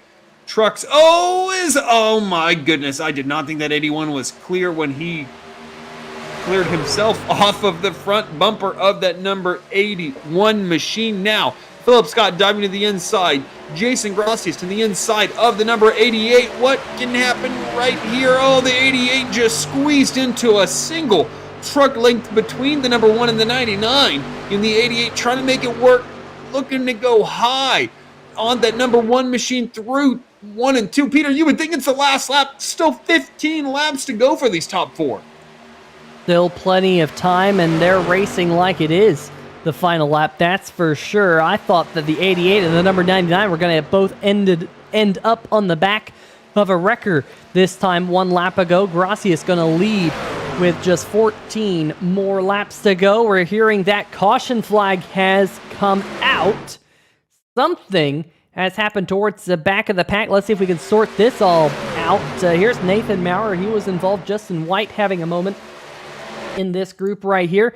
trucks. Oh my goodness, I did not think that 81 was clear when he cleared himself off of the front bumper of that number 81 machine. Now Philip Scott diving to the inside, Jason Grossius to the inside of the number 88. What can happen right here? Oh, the 88 just squeezed into a single truck length between the number 1 and the 99. In the 88 trying to make it work, looking to go high on that number 1 machine through 1 and 2. Peter, you would think it's the last lap. Still 15 laps to go for these top 4. Still plenty of time, and they're racing like it is the final lap, that's for sure. I thought that the 88 and the number 99 were going to both end up on the back of a wrecker this time 1 lap ago. Grossi is going to lead with just 14 more laps to go. We're hearing that caution flag has come out. Something has happened towards the back of the pack. Let's see if we can sort this all out. Here's Nathan Maurer. He was involved. Justin White having a moment in this group right here.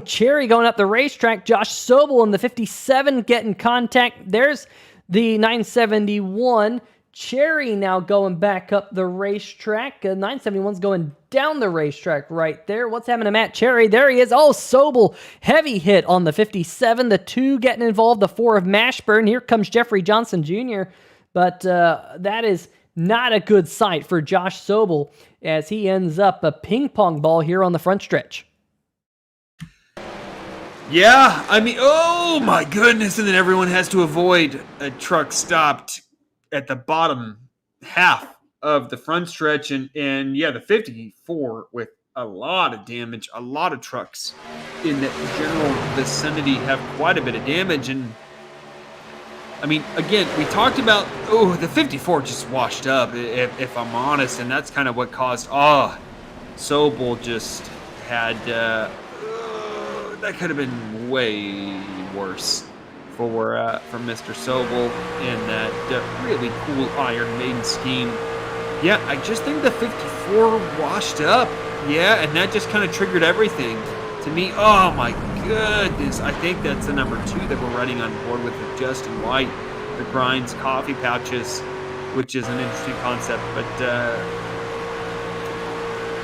Cherry going up the racetrack. Josh Sobel in the 57 getting contact. There's the 971. Cherry now going back up the racetrack. 971's going down the racetrack right there. What's happening to Matt Cherry? There he is. Oh, Sobel, heavy hit on the 57. The 2 getting involved, the 4 of Mashburn. Here comes Jeffrey Johnson Jr., but that is not a good sight for Josh Sobel as he ends up a ping pong ball here on the front stretch. Yeah, I mean, oh my goodness, and then everyone has to avoid a truck stopped at the bottom half of the front stretch, and yeah, the 54 with a lot of damage. A lot of trucks in the general vicinity have quite a bit of damage, and I mean, again, we talked about, the 54 just washed up, if I'm honest, and that's kind of what caused, Sobel just had, that could have been way worse for Mr. Sobel in that really cool Iron Maiden scheme. Yeah, I just think the 54 washed up. Yeah, and that just kind of triggered everything. To me, oh my goodness. I think that's the number 2 that we're running on board with Justin White, the Grinds coffee pouches, which is an interesting concept. But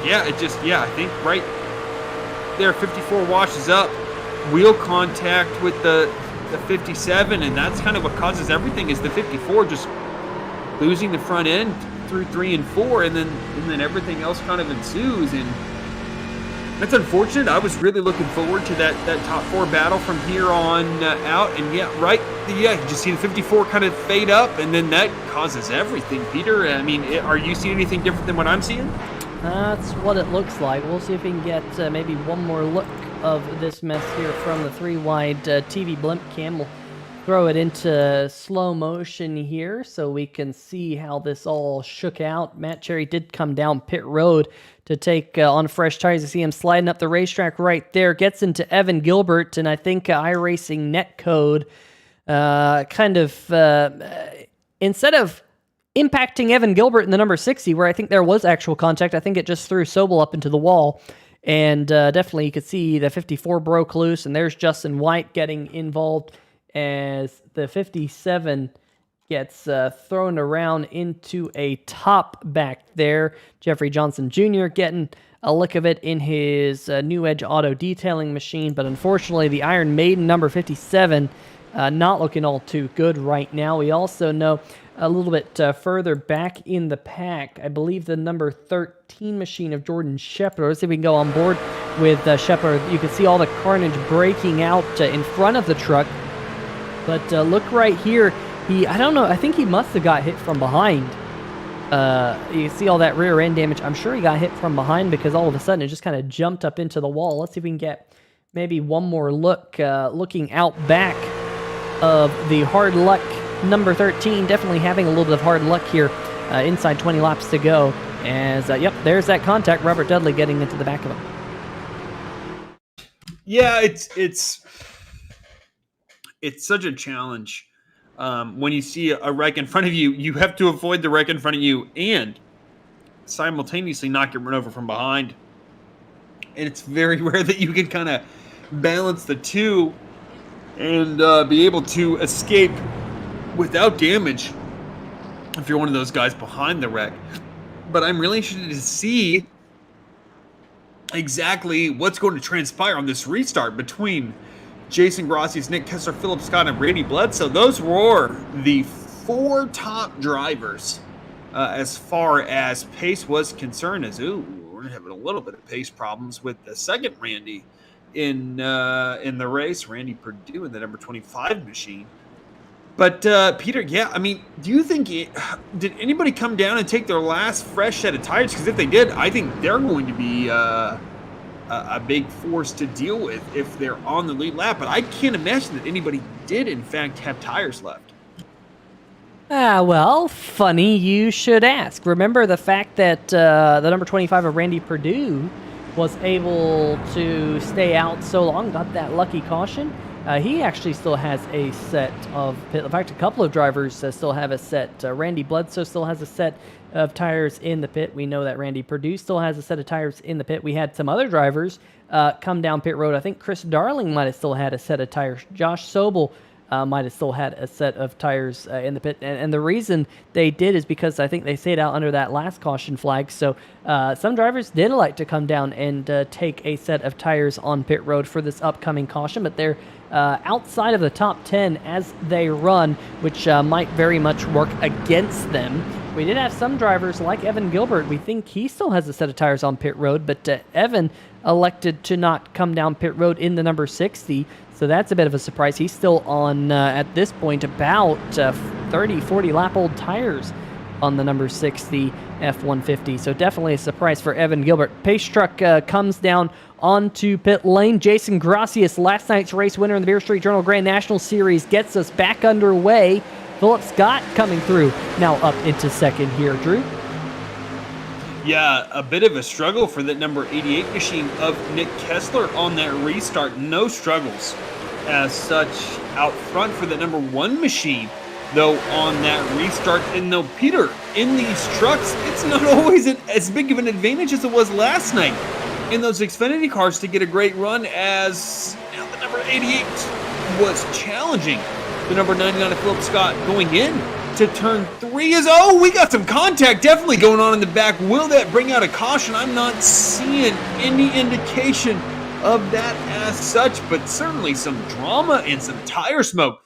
I think right there, 54 washes up. Wheel contact with the 57, and that's kind of what causes everything, is the 54 just losing the front end through 3 and 4, and then everything else kind of ensues, and that's unfortunate. I was really looking forward to that top 4 battle from here on out, and you just see the 54 kind of fade up, and then that causes everything. Peter, I mean, are you seeing anything different than what I'm seeing? That's what it looks like. We'll see if we can get maybe one more look of this mess here from the 3-wide TV blimp cam. We'll throw it into slow motion here so we can see how this all shook out. Matt Cherry did come down pit road to take on fresh tires. You see him sliding up the racetrack right there. Gets into Evan Gilbert, and I think iRacing netcode instead of impacting Evan Gilbert in the number 60, where I think there was actual contact, I think it just threw Sobel up into the wall. And definitely you could see the 54 broke loose, and there's Justin White getting involved as the 57 gets thrown around into a top back there. Jeffrey Johnson Jr. getting a lick of it in his New Edge auto detailing machine, but unfortunately the Iron Maiden number 57 not looking all too good right now. We also know a little bit further back in the pack, I believe the number 13 machine of Jordan Shepard. Let's see if we can go on board with Shepard. You can see all the carnage breaking out in front of the truck. But look right here. I think he must have got hit from behind. You can see all that rear end damage. I'm sure he got hit from behind because all of a sudden it just kind of jumped up into the wall. Let's see if we can get maybe one more look, looking out back of the hard luck number 13, definitely having a little bit of hard luck here inside 20 laps to go. As, there's that contact. Robert Dudley getting into the back of him. Yeah, it's such a challenge. When you see a wreck in front of you, you have to avoid the wreck in front of you and simultaneously not get run over from behind. And it's very rare that you can kind of balance the two and be able to escape without damage if you're one of those guys behind the wreck. But I'm really interested to see exactly what's going to transpire on this restart between Jason Grossi's, Nick Kessler, Philip Scott, and Randy Bledsoe. Those were the 4 top drivers as far as pace was concerned. We're having a little bit of pace problems with the second Randy in the race, Randy Perdue in the number 25 machine. But Peter, do you think did anybody come down and take their last fresh set of tires? Because if they did, I think they're going to be a big force to deal with if they're on the lead lap. But I can't imagine that anybody did, in fact, have tires left. Well, funny you should ask. Remember the fact that the number 25 of Randy Perdue was able to stay out so long, got that lucky caution. He actually still has a set of pit. In fact, a couple of drivers still have a set. Randy Bledsoe still has a set of tires in the pit. We know that Randy Perdue still has a set of tires in the pit. We had some other drivers come down pit road. I think Chris Darling might have still had a set of tires. Josh Sobel might have still had a set of tires in the pit. And the reason they did is because I think they stayed out under that last caution flag. So some drivers did like to come down and take a set of tires on pit road for this upcoming caution, but they're outside of the top 10 as they run, which might very much work against them. We did have some drivers like Evan Gilbert. We think he still has a set of tires on pit road, but Evan elected to not come down pit road in the number 60. So that's a bit of a surprise. He's still on, at this point, about 30, 40 lap old tires on the number 60 F-150. So definitely a surprise for Evan Gilbert. Pace truck comes down onto pit lane. Jason Gracias, last night's race winner in the Beer Street Journal Grand National Series, gets us back underway. Philip Scott coming through, now up into second here, Drew. Yeah, a bit of a struggle for that number 88 machine of Nick Kessler on that restart. No struggles as such out front for the number 1 machine, though, on that restart. And though, Peter, in these trucks, it's not always as big of an advantage as it was last night in those Xfinity cars to get a great run, as the number 88 was challenging the number 99 of Philip Scott going in to turn 3. We got some contact definitely going on in the back. Will that bring out a caution? I'm not seeing any indication of that as such, but certainly some drama and some tire smoke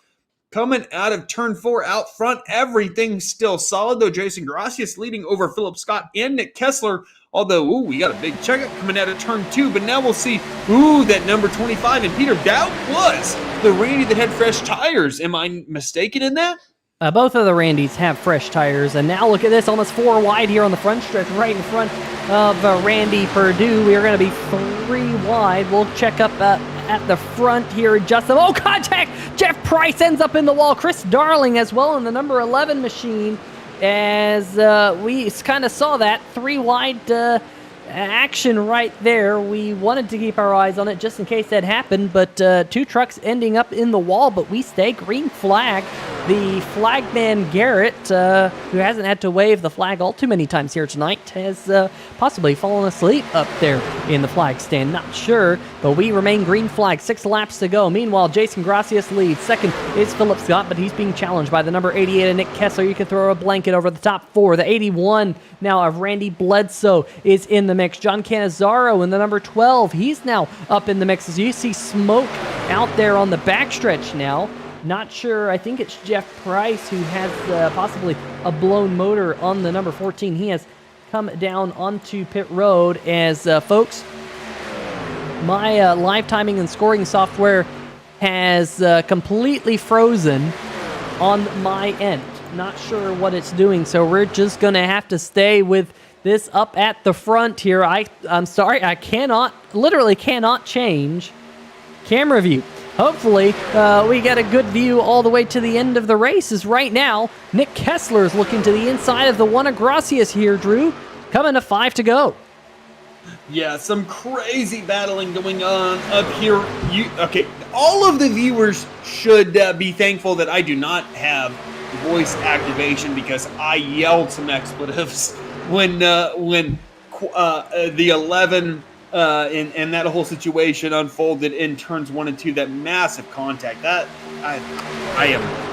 coming out of turn 4 out front. Everything's still solid, though. Jason Gracias leading over Philip Scott and Nick Kessler, although, we got a big checkup coming out of turn 2, but now we'll see, that number 25, and Peter, that was the Randy that had fresh tires. Am I mistaken in that? Both of the Randys have fresh tires, and now look at this, almost 4 wide here on the front stretch, right in front of Randy Perdue. We are going to be 3 wide. We'll check up at the front here, adjust them. Oh, contact! Jeff Price ends up in the wall. Chris Darling as well in the number 11 machine, as we kind of saw that 3 wide action right there. We wanted to keep our eyes on it just in case that happened, but 2 trucks ending up in the wall, but we stay. Green flag. The flagman Garrett, who hasn't had to wave the flag all too many times here tonight, has possibly fallen asleep up there in the flag stand. Not sure, but we remain green flag. 6 laps to go. Meanwhile, Jason Gracias leads. Second is Philip Scott, but he's being challenged by the number 88 of Nick Kessler. You can throw a blanket over the top 4. The 81 now of Randy Bledsoe is in the mix. John Cannizzaro in the number 12. He's now up in the mix. As you see smoke out there on the backstretch now. Not sure. I think it's Jeff Price who has possibly a blown motor on the number 14. He has come down onto pit road as, folks, my live timing and scoring software has completely frozen on my end. Not sure what it's doing, so we're just going to have to stay with this up at the front here. I'm sorry, I literally cannot change camera view. Hopefully, we get a good view all the way to the end of the race, as right now, Nick Kessler is looking to the inside of the one of Gracias here, Drew. Coming to 5 to go. Yeah, some crazy battling going on up here. Okay, all of the viewers should be thankful that I do not have voice activation, because I yelled some expletives when the 11... and that whole situation unfolded in turns 1 and 2, that massive contact. That I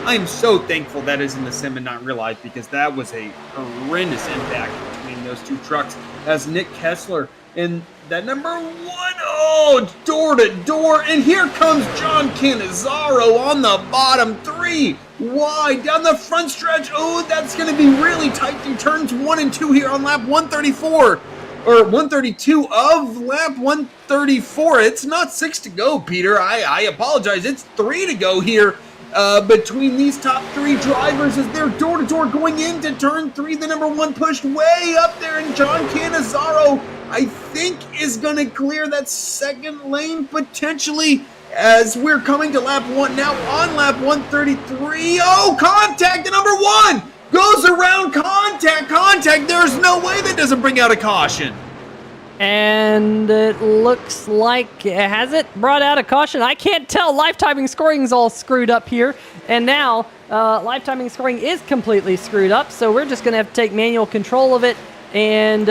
am so thankful that is in the sim and not realized, because that was a horrendous impact between those 2 trucks, as Nick Kessler and that number 1, door to door, and here comes John Cannizzaro on the bottom, 3 wide down the front stretch. That's going to be really tight through turns 1 and 2 here on lap 134. Or 132 of lap 134. It's not 6 to go, Peter. I apologize. It's 3 to go here between these top 3 drivers, as they're door-to-door going into turn 3. The number 1 pushed way up there, and John Cannizzaro, I think, is going to clear that second lane potentially, as we're coming to lap 1 now on lap 133. Contact, the number 1! Goes around contact. There's no way that doesn't bring out a caution. And it looks like, has it brought out a caution? I can't tell. Live timing scoring's all screwed up here. And now, live timing scoring is completely screwed up. So we're just going to have to take manual control of it. And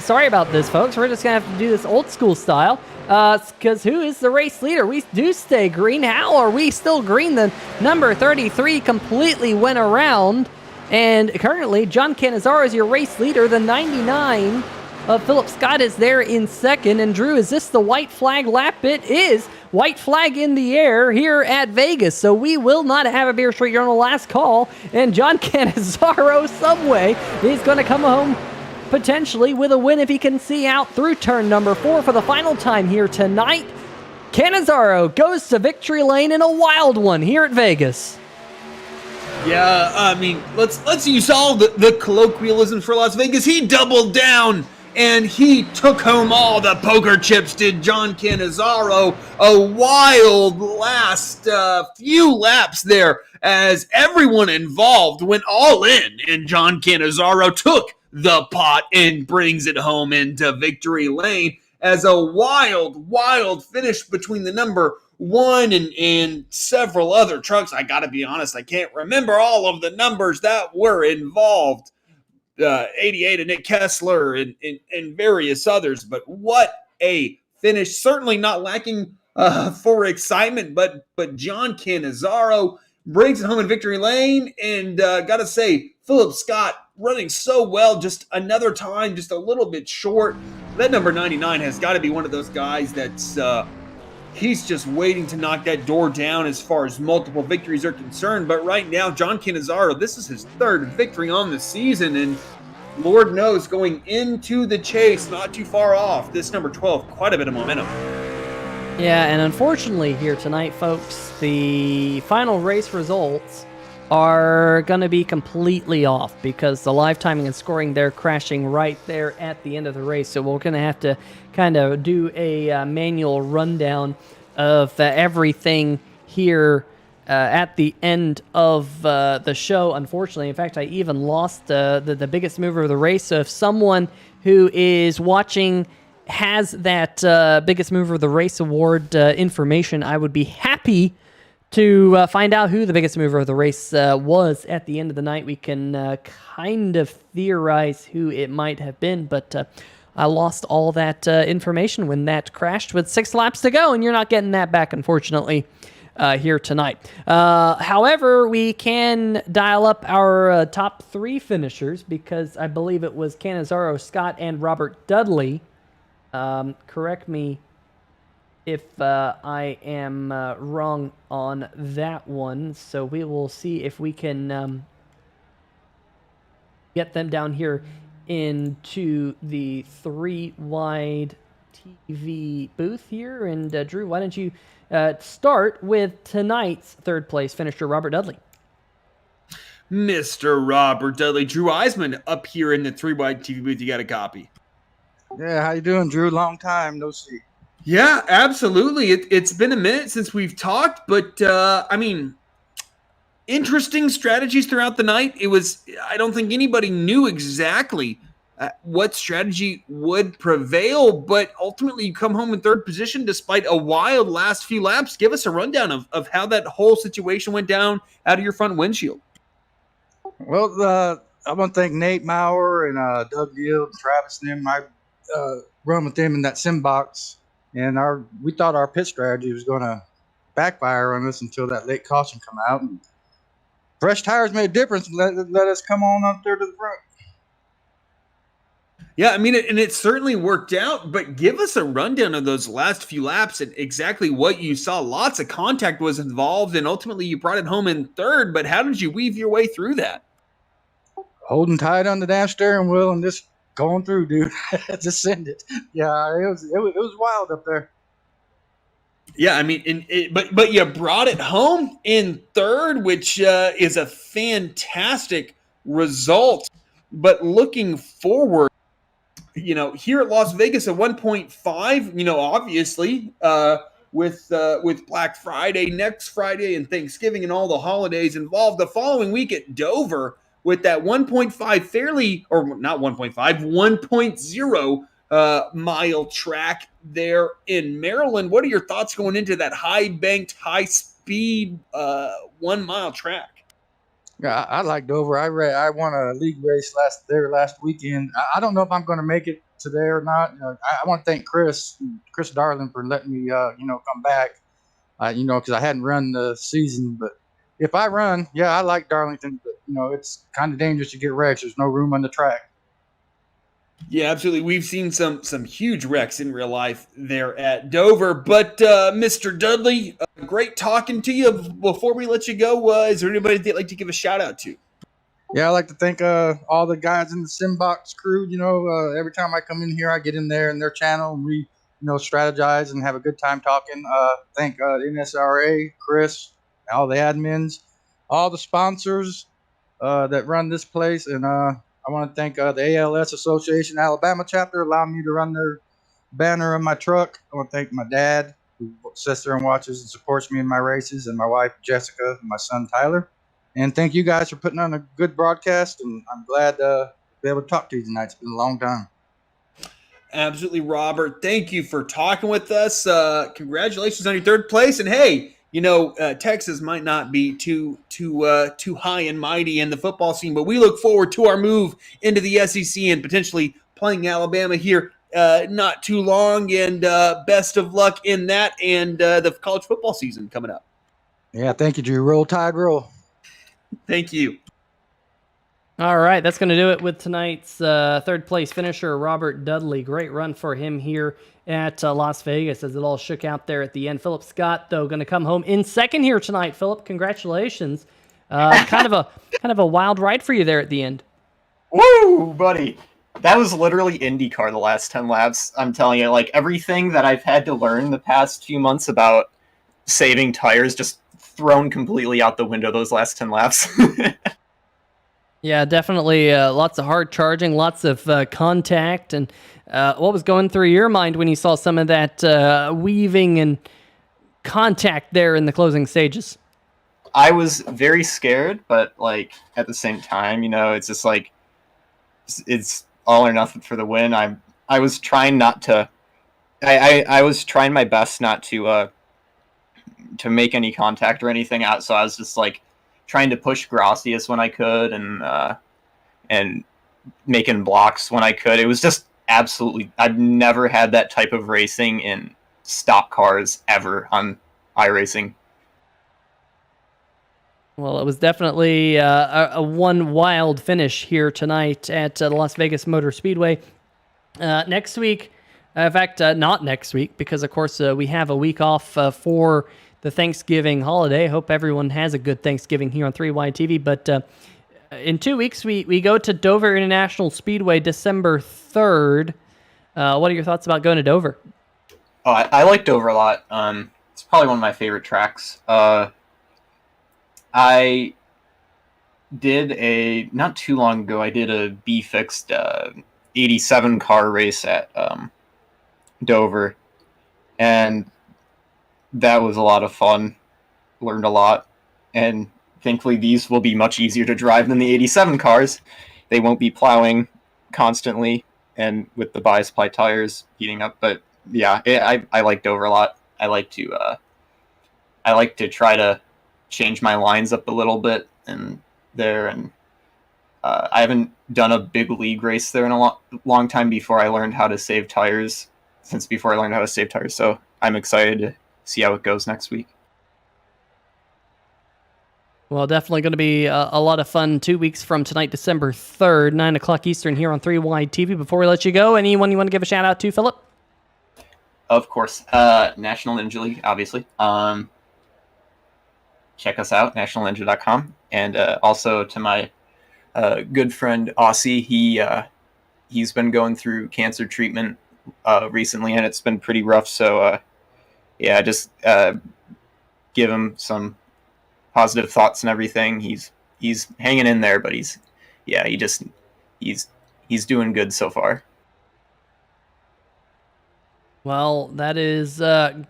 sorry about this, folks. We're just going to have to do this old school style. Because who is the race leader? We do stay green. How are we still green? The number 33 completely went around. And currently, John Cannizzaro is your race leader. The 99 of Philip Scott is there in second. And Drew, is this the white flag lap? It is. White flag in the air here at Vegas. So we will not have a Beer Street Journal last call. And John Cannizzaro, some way, is going to come home potentially with a win if he can see out through turn number 4 for the final time here tonight. Cannizzaro goes to victory lane in a wild one here at Vegas. Yeah, I mean, let's use all the colloquialisms for Las Vegas. He doubled down and he took home all the poker chips, did John Cannizzaro. A wild last few laps there as everyone involved went all in, and John Cannizzaro took the pot and brings it home into victory lane as a wild finish between the number 1 and several other trucks. I gotta be honest, I can't remember all of the numbers that were involved. 88 and Nick Kessler and various others, but what a finish. Certainly not lacking for excitement, but John Cannizzaro brings it home in victory lane, and gotta say, Philip Scott running so well, just another time, just a little bit short. That number 99 has got to be one of those guys that's he's just waiting to knock that door down as far as multiple victories are concerned. But right now, John Cannizzaro, this is his 3rd victory on the season, and Lord knows, going into the chase, not too far off, this number 12, quite a bit of momentum. Yeah, and unfortunately here tonight, folks, the final race results are going to be completely off because the live timing and scoring, they're crashing right there at the end of the race. So we're going to have to kind of do a manual rundown of everything here at the end of the show, unfortunately. In fact, I even lost the biggest mover of the race. So if someone who is watching has that biggest mover of the race award information, I would be happy to find out who the biggest mover of the race was at the end of the night. We can kind of theorize who it might have been, but I lost all that information when that crashed with 6 laps to go, and you're not getting that back, unfortunately, here tonight. However, we can dial up our top 3 finishers because I believe it was Cannizzaro, Scott, and Robert Dudley. Correct me if I am wrong on that one. So we will see if we can get them down here into the 3-wide TV booth here. And Drew, why don't you start with tonight's 3rd place finisher, Robert Dudley. Mr. Robert Dudley, Drew Eisman up here in the 3-wide TV booth. You got a copy. Yeah, how you doing, Drew? Long time no see. Yeah, absolutely. It's been a minute since we've talked, but I mean, interesting strategies throughout the night. I don't think anybody knew exactly what strategy would prevail, but ultimately you come home in 3rd position despite a wild last few laps. Give us a rundown of how that whole situation went down out of your front windshield. Well, I want to thank Nate Maurer and Doug Gill, Travis, and them. I run with them in that sim box. And we thought our pit strategy was going to backfire on us until that late caution come out. And fresh tires made a difference. Let us come on up there to the front. Yeah, I mean, and it certainly worked out. But give us a rundown of those last few laps and exactly what you saw. Lots of contact was involved, and ultimately you brought it home in 3rd. But how did you weave your way through that? Holding tight on the damn steering wheel and just going through, dude. Just send it. Yeah, it was wild up there. Yeah, I mean, but you brought it home in 3rd, which is a fantastic result. But looking forward, here at Las Vegas at 1.5, obviously with Black Friday, next Friday, and Thanksgiving and all the holidays involved, the following week at Dover, with that 1.5 fairly, or not 1.5, 1.0 mile track there in Maryland. What are your thoughts going into that high-banked, high-speed 1 mile track? Yeah, I like Dover. I won a league race last weekend. I don't know if I'm going to make it today or not. I want to thank Chris Darling for letting me, come back. Because I hadn't run the season, but if I run, I like Darlington, but it's kind of dangerous to get wrecked. There's no room on the track. Yeah, absolutely. We've seen some huge wrecks in real life there at Dover. But Mr. Dudley, great talking to you. Before we let you go, is there anybody that you'd like to give a shout out to? Yeah, I'd like to thank all the guys in the Simbox crew. Every time I come in here, I get in there in their channel and we, strategize and have a good time talking. Thank the NSRA, Chris, all the admins, all the sponsors that run this place. And I want to thank the ALS Association Alabama chapter allowing me to run their banner on my truck. I want to thank my dad who sits there and watches and supports me in my races, and my wife, Jessica, and my son, Tyler. And thank you guys for putting on a good broadcast, and I'm glad to be able to talk to you tonight. It's been a long time. Absolutely, Robert. Thank you for talking with us. Congratulations on your third place. And hey, Texas might not be too high and mighty in the football scene, but we look forward to our move into the SEC and potentially playing Alabama here not too long. And best of luck in that and the college football season coming up. Yeah, thank you, Drew. Roll Tide, roll. Thank you. All right, that's going to do it with tonight's third place finisher, Robert Dudley. Great run for him here at Las Vegas as it all shook out there at the end. Philip Scott, though, going to come home in second here tonight. Philip, congratulations. Kind of a wild ride for you there at the end. Woo, buddy. That was literally IndyCar the last 10 laps. I'm telling you, like everything that I've had to learn the past few months about saving tires just thrown completely out the window those last 10 laps. Yeah, definitely lots of hard charging, lots of contact. And what was going through your mind when you saw some of that weaving and contact there in the closing stages? I was very scared, but like at the same time, it's just like it's all or nothing for the win. I was trying not to. I was trying my best not to make any contact or anything out. So I was just like trying to push Gracias when I could and making blocks when I could. It was just absolutely. I've never had that type of racing in stock cars ever on iRacing. Well, it was definitely a one wild finish here tonight at the Las Vegas Motor Speedway. Next week, in fact, not next week, because, of course, we have a week off for the Thanksgiving holiday. I hope everyone has a good Thanksgiving here on 3Y TV. But in 2 weeks, we go to Dover International Speedway December 3rd. What are your thoughts about going to Dover? Oh, I like Dover a lot. It's probably one of my favorite tracks. I did not too long ago, I did a B-fixed 87 car race at Dover, and that was a lot of fun. Learned a lot, and thankfully these will be much easier to drive than the 87 cars. They won't be plowing constantly and with the bias ply tires heating up, but yeah, I like Dover a lot. I like to try to change my lines up a little bit and I haven't done a big league race there in a long time before I learned how to save tires, so I'm excited to see how it goes next week. Well, definitely going to be a lot of fun 2 weeks from tonight, December 3rd, 9 o'clock Eastern here on 3Y TV. Before we let you go, anyone you want to give a shout out to, Philip? Of course, National Ninja League, obviously. Check us out, nationalninja.com. And also to my good friend Aussie, he's been going through cancer treatment recently, and it's been pretty rough. So just give him some positive thoughts and everything. He's hanging in there, but he's doing good so far. Well, that is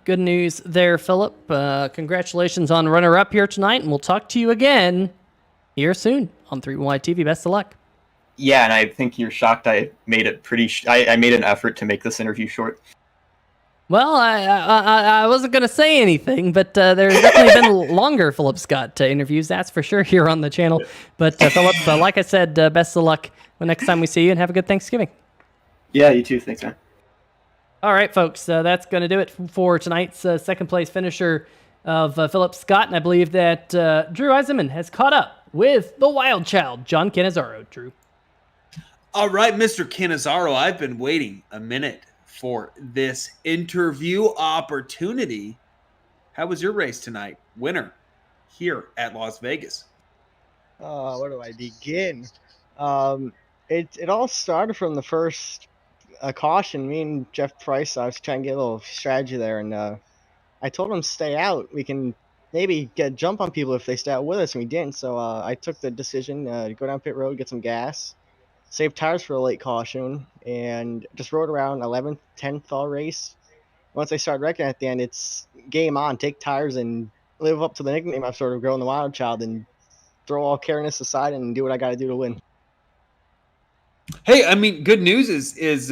good news there, Philip. Congratulations on runner-up here tonight, and we'll talk to you again here soon on 3Y TV. Best of luck. Yeah, and I think you're shocked I made it I made an effort to make this interview short. Well, I wasn't going to say anything, but there's definitely been longer Philip Scott interviews, that's for sure, here on the channel. But Philip, like I said, best of luck the next time we see you, and have a good Thanksgiving. Yeah, you too. Thanks, man. All right, folks, that's going to do it for tonight's second place finisher of Philip Scott. And I believe that Drew Eisenman has caught up with the wild child, John Cannizzaro. Drew. All right, Mr. Cannizzaro, I've been waiting a minute for this interview opportunity. How was your race tonight? Winner here at Las Vegas. Where do I begin? It all started from the first caution. Me and Jeff Price, I was trying to get a little strategy there, and I told him stay out. We can maybe get a jump on people if they stay out with us, and we didn't. So I took the decision to go down pit road, get some gas, save tires for a late caution, and just rode around 11th, 10th all race. Once I started wrecking at the end, it's game on. Take tires and live up to the nickname I've sort of grown, the wild child, and throw all cariness aside and do what I got to do to win. Hey, I mean, good news is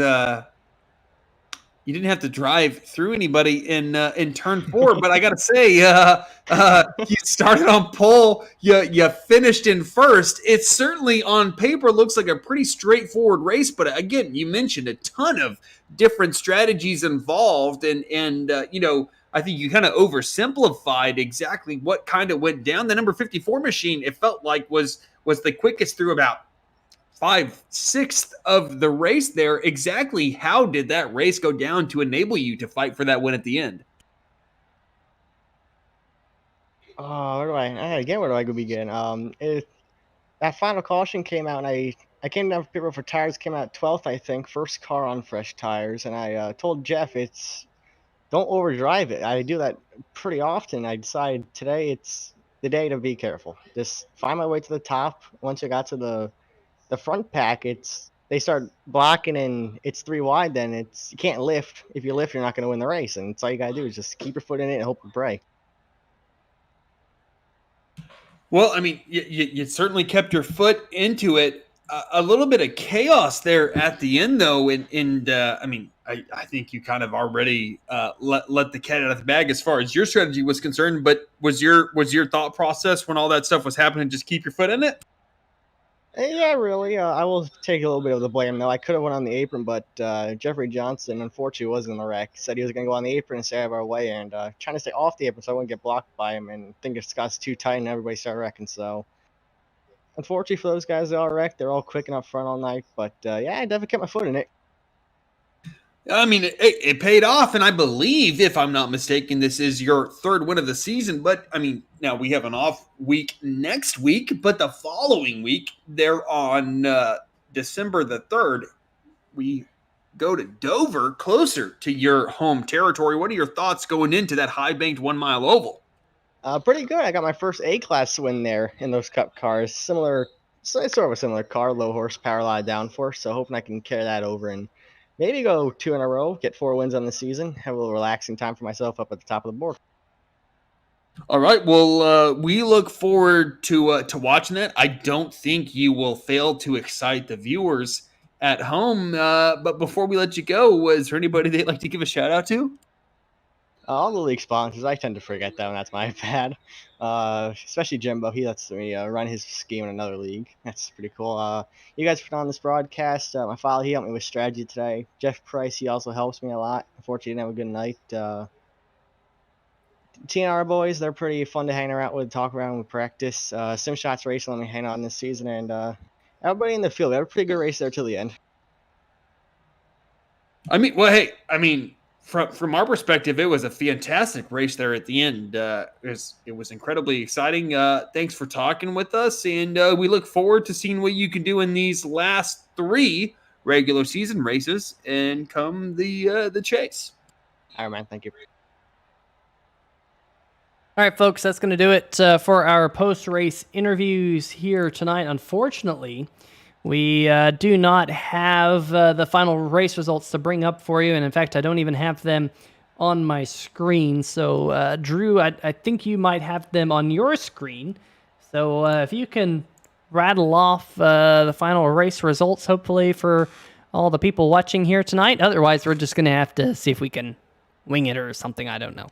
you didn't have to drive through anybody in turn 4, but I got to say, you started on pole, you finished in first. It certainly on paper looks like a pretty straightforward race, but again, you mentioned a ton of different strategies involved, and I think you kind of oversimplified exactly what kind of went down. The number 54 machine, it felt like was the quickest through about 5/6 of the race there. Exactly how did that race go down to enable you to fight for that win at the end? Where do I go begin? That final caution came out, and I came down for pit road for tires, came out 12th, I think, first car on fresh tires, and I told Jeff don't overdrive it. I do that pretty often. I decided today it's the day to be careful. Just find my way to the top. Once I got to the front pack, they start blocking and it's 3 wide. Then you can't lift. If you lift, you're not going to win the race. And it's all you got to do is just keep your foot in it and hope and pray. Well, I mean, you certainly kept your foot into it. A little bit of chaos there at the end, though, and I mean, I think you kind of already let the cat out of the bag as far as your strategy was concerned. But was your thought process when all that stuff was happening just keep your foot in it? Yeah, really. I will take a little bit of the blame, though. I could have went on the apron, but Jeffrey Johnson, unfortunately, was in the wreck. Said he was going to go on the apron and stay out of our way, and trying to stay off the apron so I wouldn't get blocked by him. And I think it got too tight, and everybody started wrecking. So, unfortunately for those guys, they all wrecked. They're all quick and up front all night. But yeah, I definitely kept my foot in it. I mean, it paid off, and I believe, if I'm not mistaken, this is your 3rd win of the season. But, I mean, now we have an off week next week, but the following week, they're on December the 3rd. We go to Dover, closer to your home territory. What are your thoughts going into that high-banked 1 mile oval? Pretty good. I got my first A-class win there in those Cup cars. Sort of a similar car, low horsepower, a lot of downforce. So hoping I can carry that over and maybe go 2 in a row, get 4 wins on the season, have a little relaxing time for myself up at the top of the board. All right. Well, we look forward to watching that. I don't think you will fail to excite the viewers at home. But before we let you go, is there anybody they'd like to give a shout out to? All the league sponsors, I tend to forget them. That's my bad. Especially Jimbo. He lets me run his scheme in another league. That's pretty cool. You guys put on this broadcast. My father, he helped me with strategy today. Jeff Price, he also helps me a lot. Unfortunately, he didn't have a good night. TNR boys, they're pretty fun to hang around with, talk around with practice. Sim Shots Racing let me hang on this season. And everybody in the field, we had a pretty good race there till the end. I mean, well, hey, from our perspective, it was a fantastic race there at the end. It was incredibly exciting. Thanks for talking with us, and we look forward to seeing what you can do in these last 3 regular season races and come the chase. All right, man. Thank you. All right, folks, that's going to do it for our post-race interviews here tonight. Unfortunately, we do not have the final race results to bring up for you, and in fact, I don't even have them on my screen. So, Drew, I think you might have them on your screen. So, if you can rattle off the final race results, hopefully for all the people watching here tonight. Otherwise, we're just going to have to see if we can wing it or something. I don't know.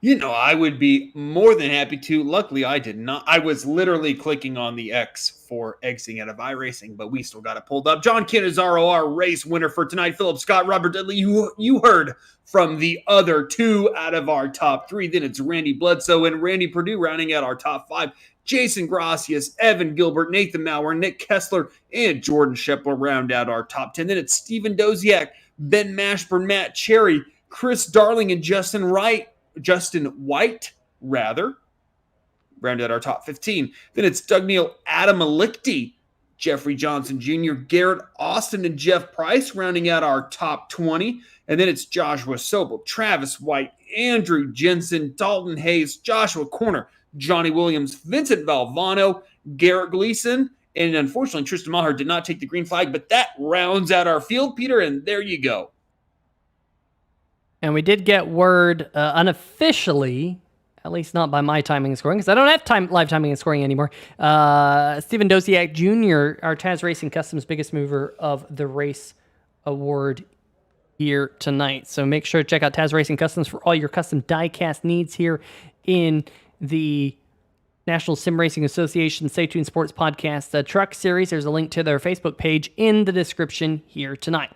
I would be more than happy to. Luckily, I did not. I was literally clicking on the X for exiting out of iRacing, but we still got it pulled up. John Cannizzaro, our race winner for tonight. Philip Scott, Robert Dudley, you heard from the other two out of our top three. Then it's Randy Bledsoe and Randy Purdue rounding out our top five. Jason Gracias, Evan Gilbert, Nathan Maurer, Nick Kessler, and Jordan Shepler round out our top 10. Then it's Stephen Doziak, Ben Mashburn, Matt Cherry, Chris Darling, and Justin White, rounded out our top 15. Then it's Doug Neal, Adam Alikti, Jeffrey Johnson Jr., Garrett Austin, and Jeff Price rounding out our top 20. And then it's Joshua Sobel, Travis White, Andrew Jensen, Dalton Hayes, Joshua Corner, Johnny Williams, Vincent Valvano, Garrett Gleason, and unfortunately Tristan Maher did not take the green flag, but that rounds out our field, Peter, and there you go. And we did get word unofficially, at least not by my timing and scoring, because I don't have live timing and scoring anymore. Stephen Dosiak Jr., our Taz Racing Customs biggest mover of the race award here tonight. So make sure to check out Taz Racing Customs for all your custom diecast needs here in the National Sim Racing Association Stay Tuned Sports Podcast Truck Series. There's a link to their Facebook page in the description here tonight.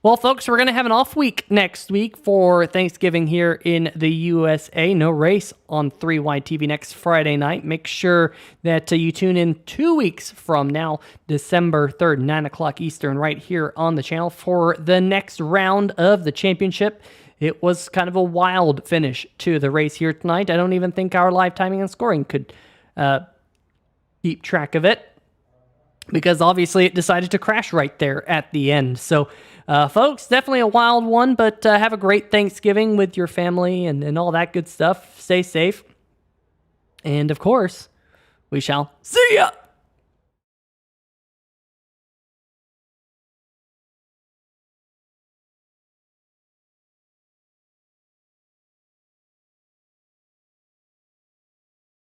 Well, folks, we're going to have an off week next week for Thanksgiving here in the USA. No race on 3Y TV next Friday night. Make sure that you tune in 2 weeks from now, December 3rd, 9 o'clock Eastern, right here on the channel for the next round of the championship. It was kind of a wild finish to the race here tonight. I don't even think our live timing and scoring could keep track of it, because obviously it decided to crash right there at the end. So, folks, definitely a wild one, but have a great Thanksgiving with your family and all that good stuff. Stay safe. And, of course, we shall see ya!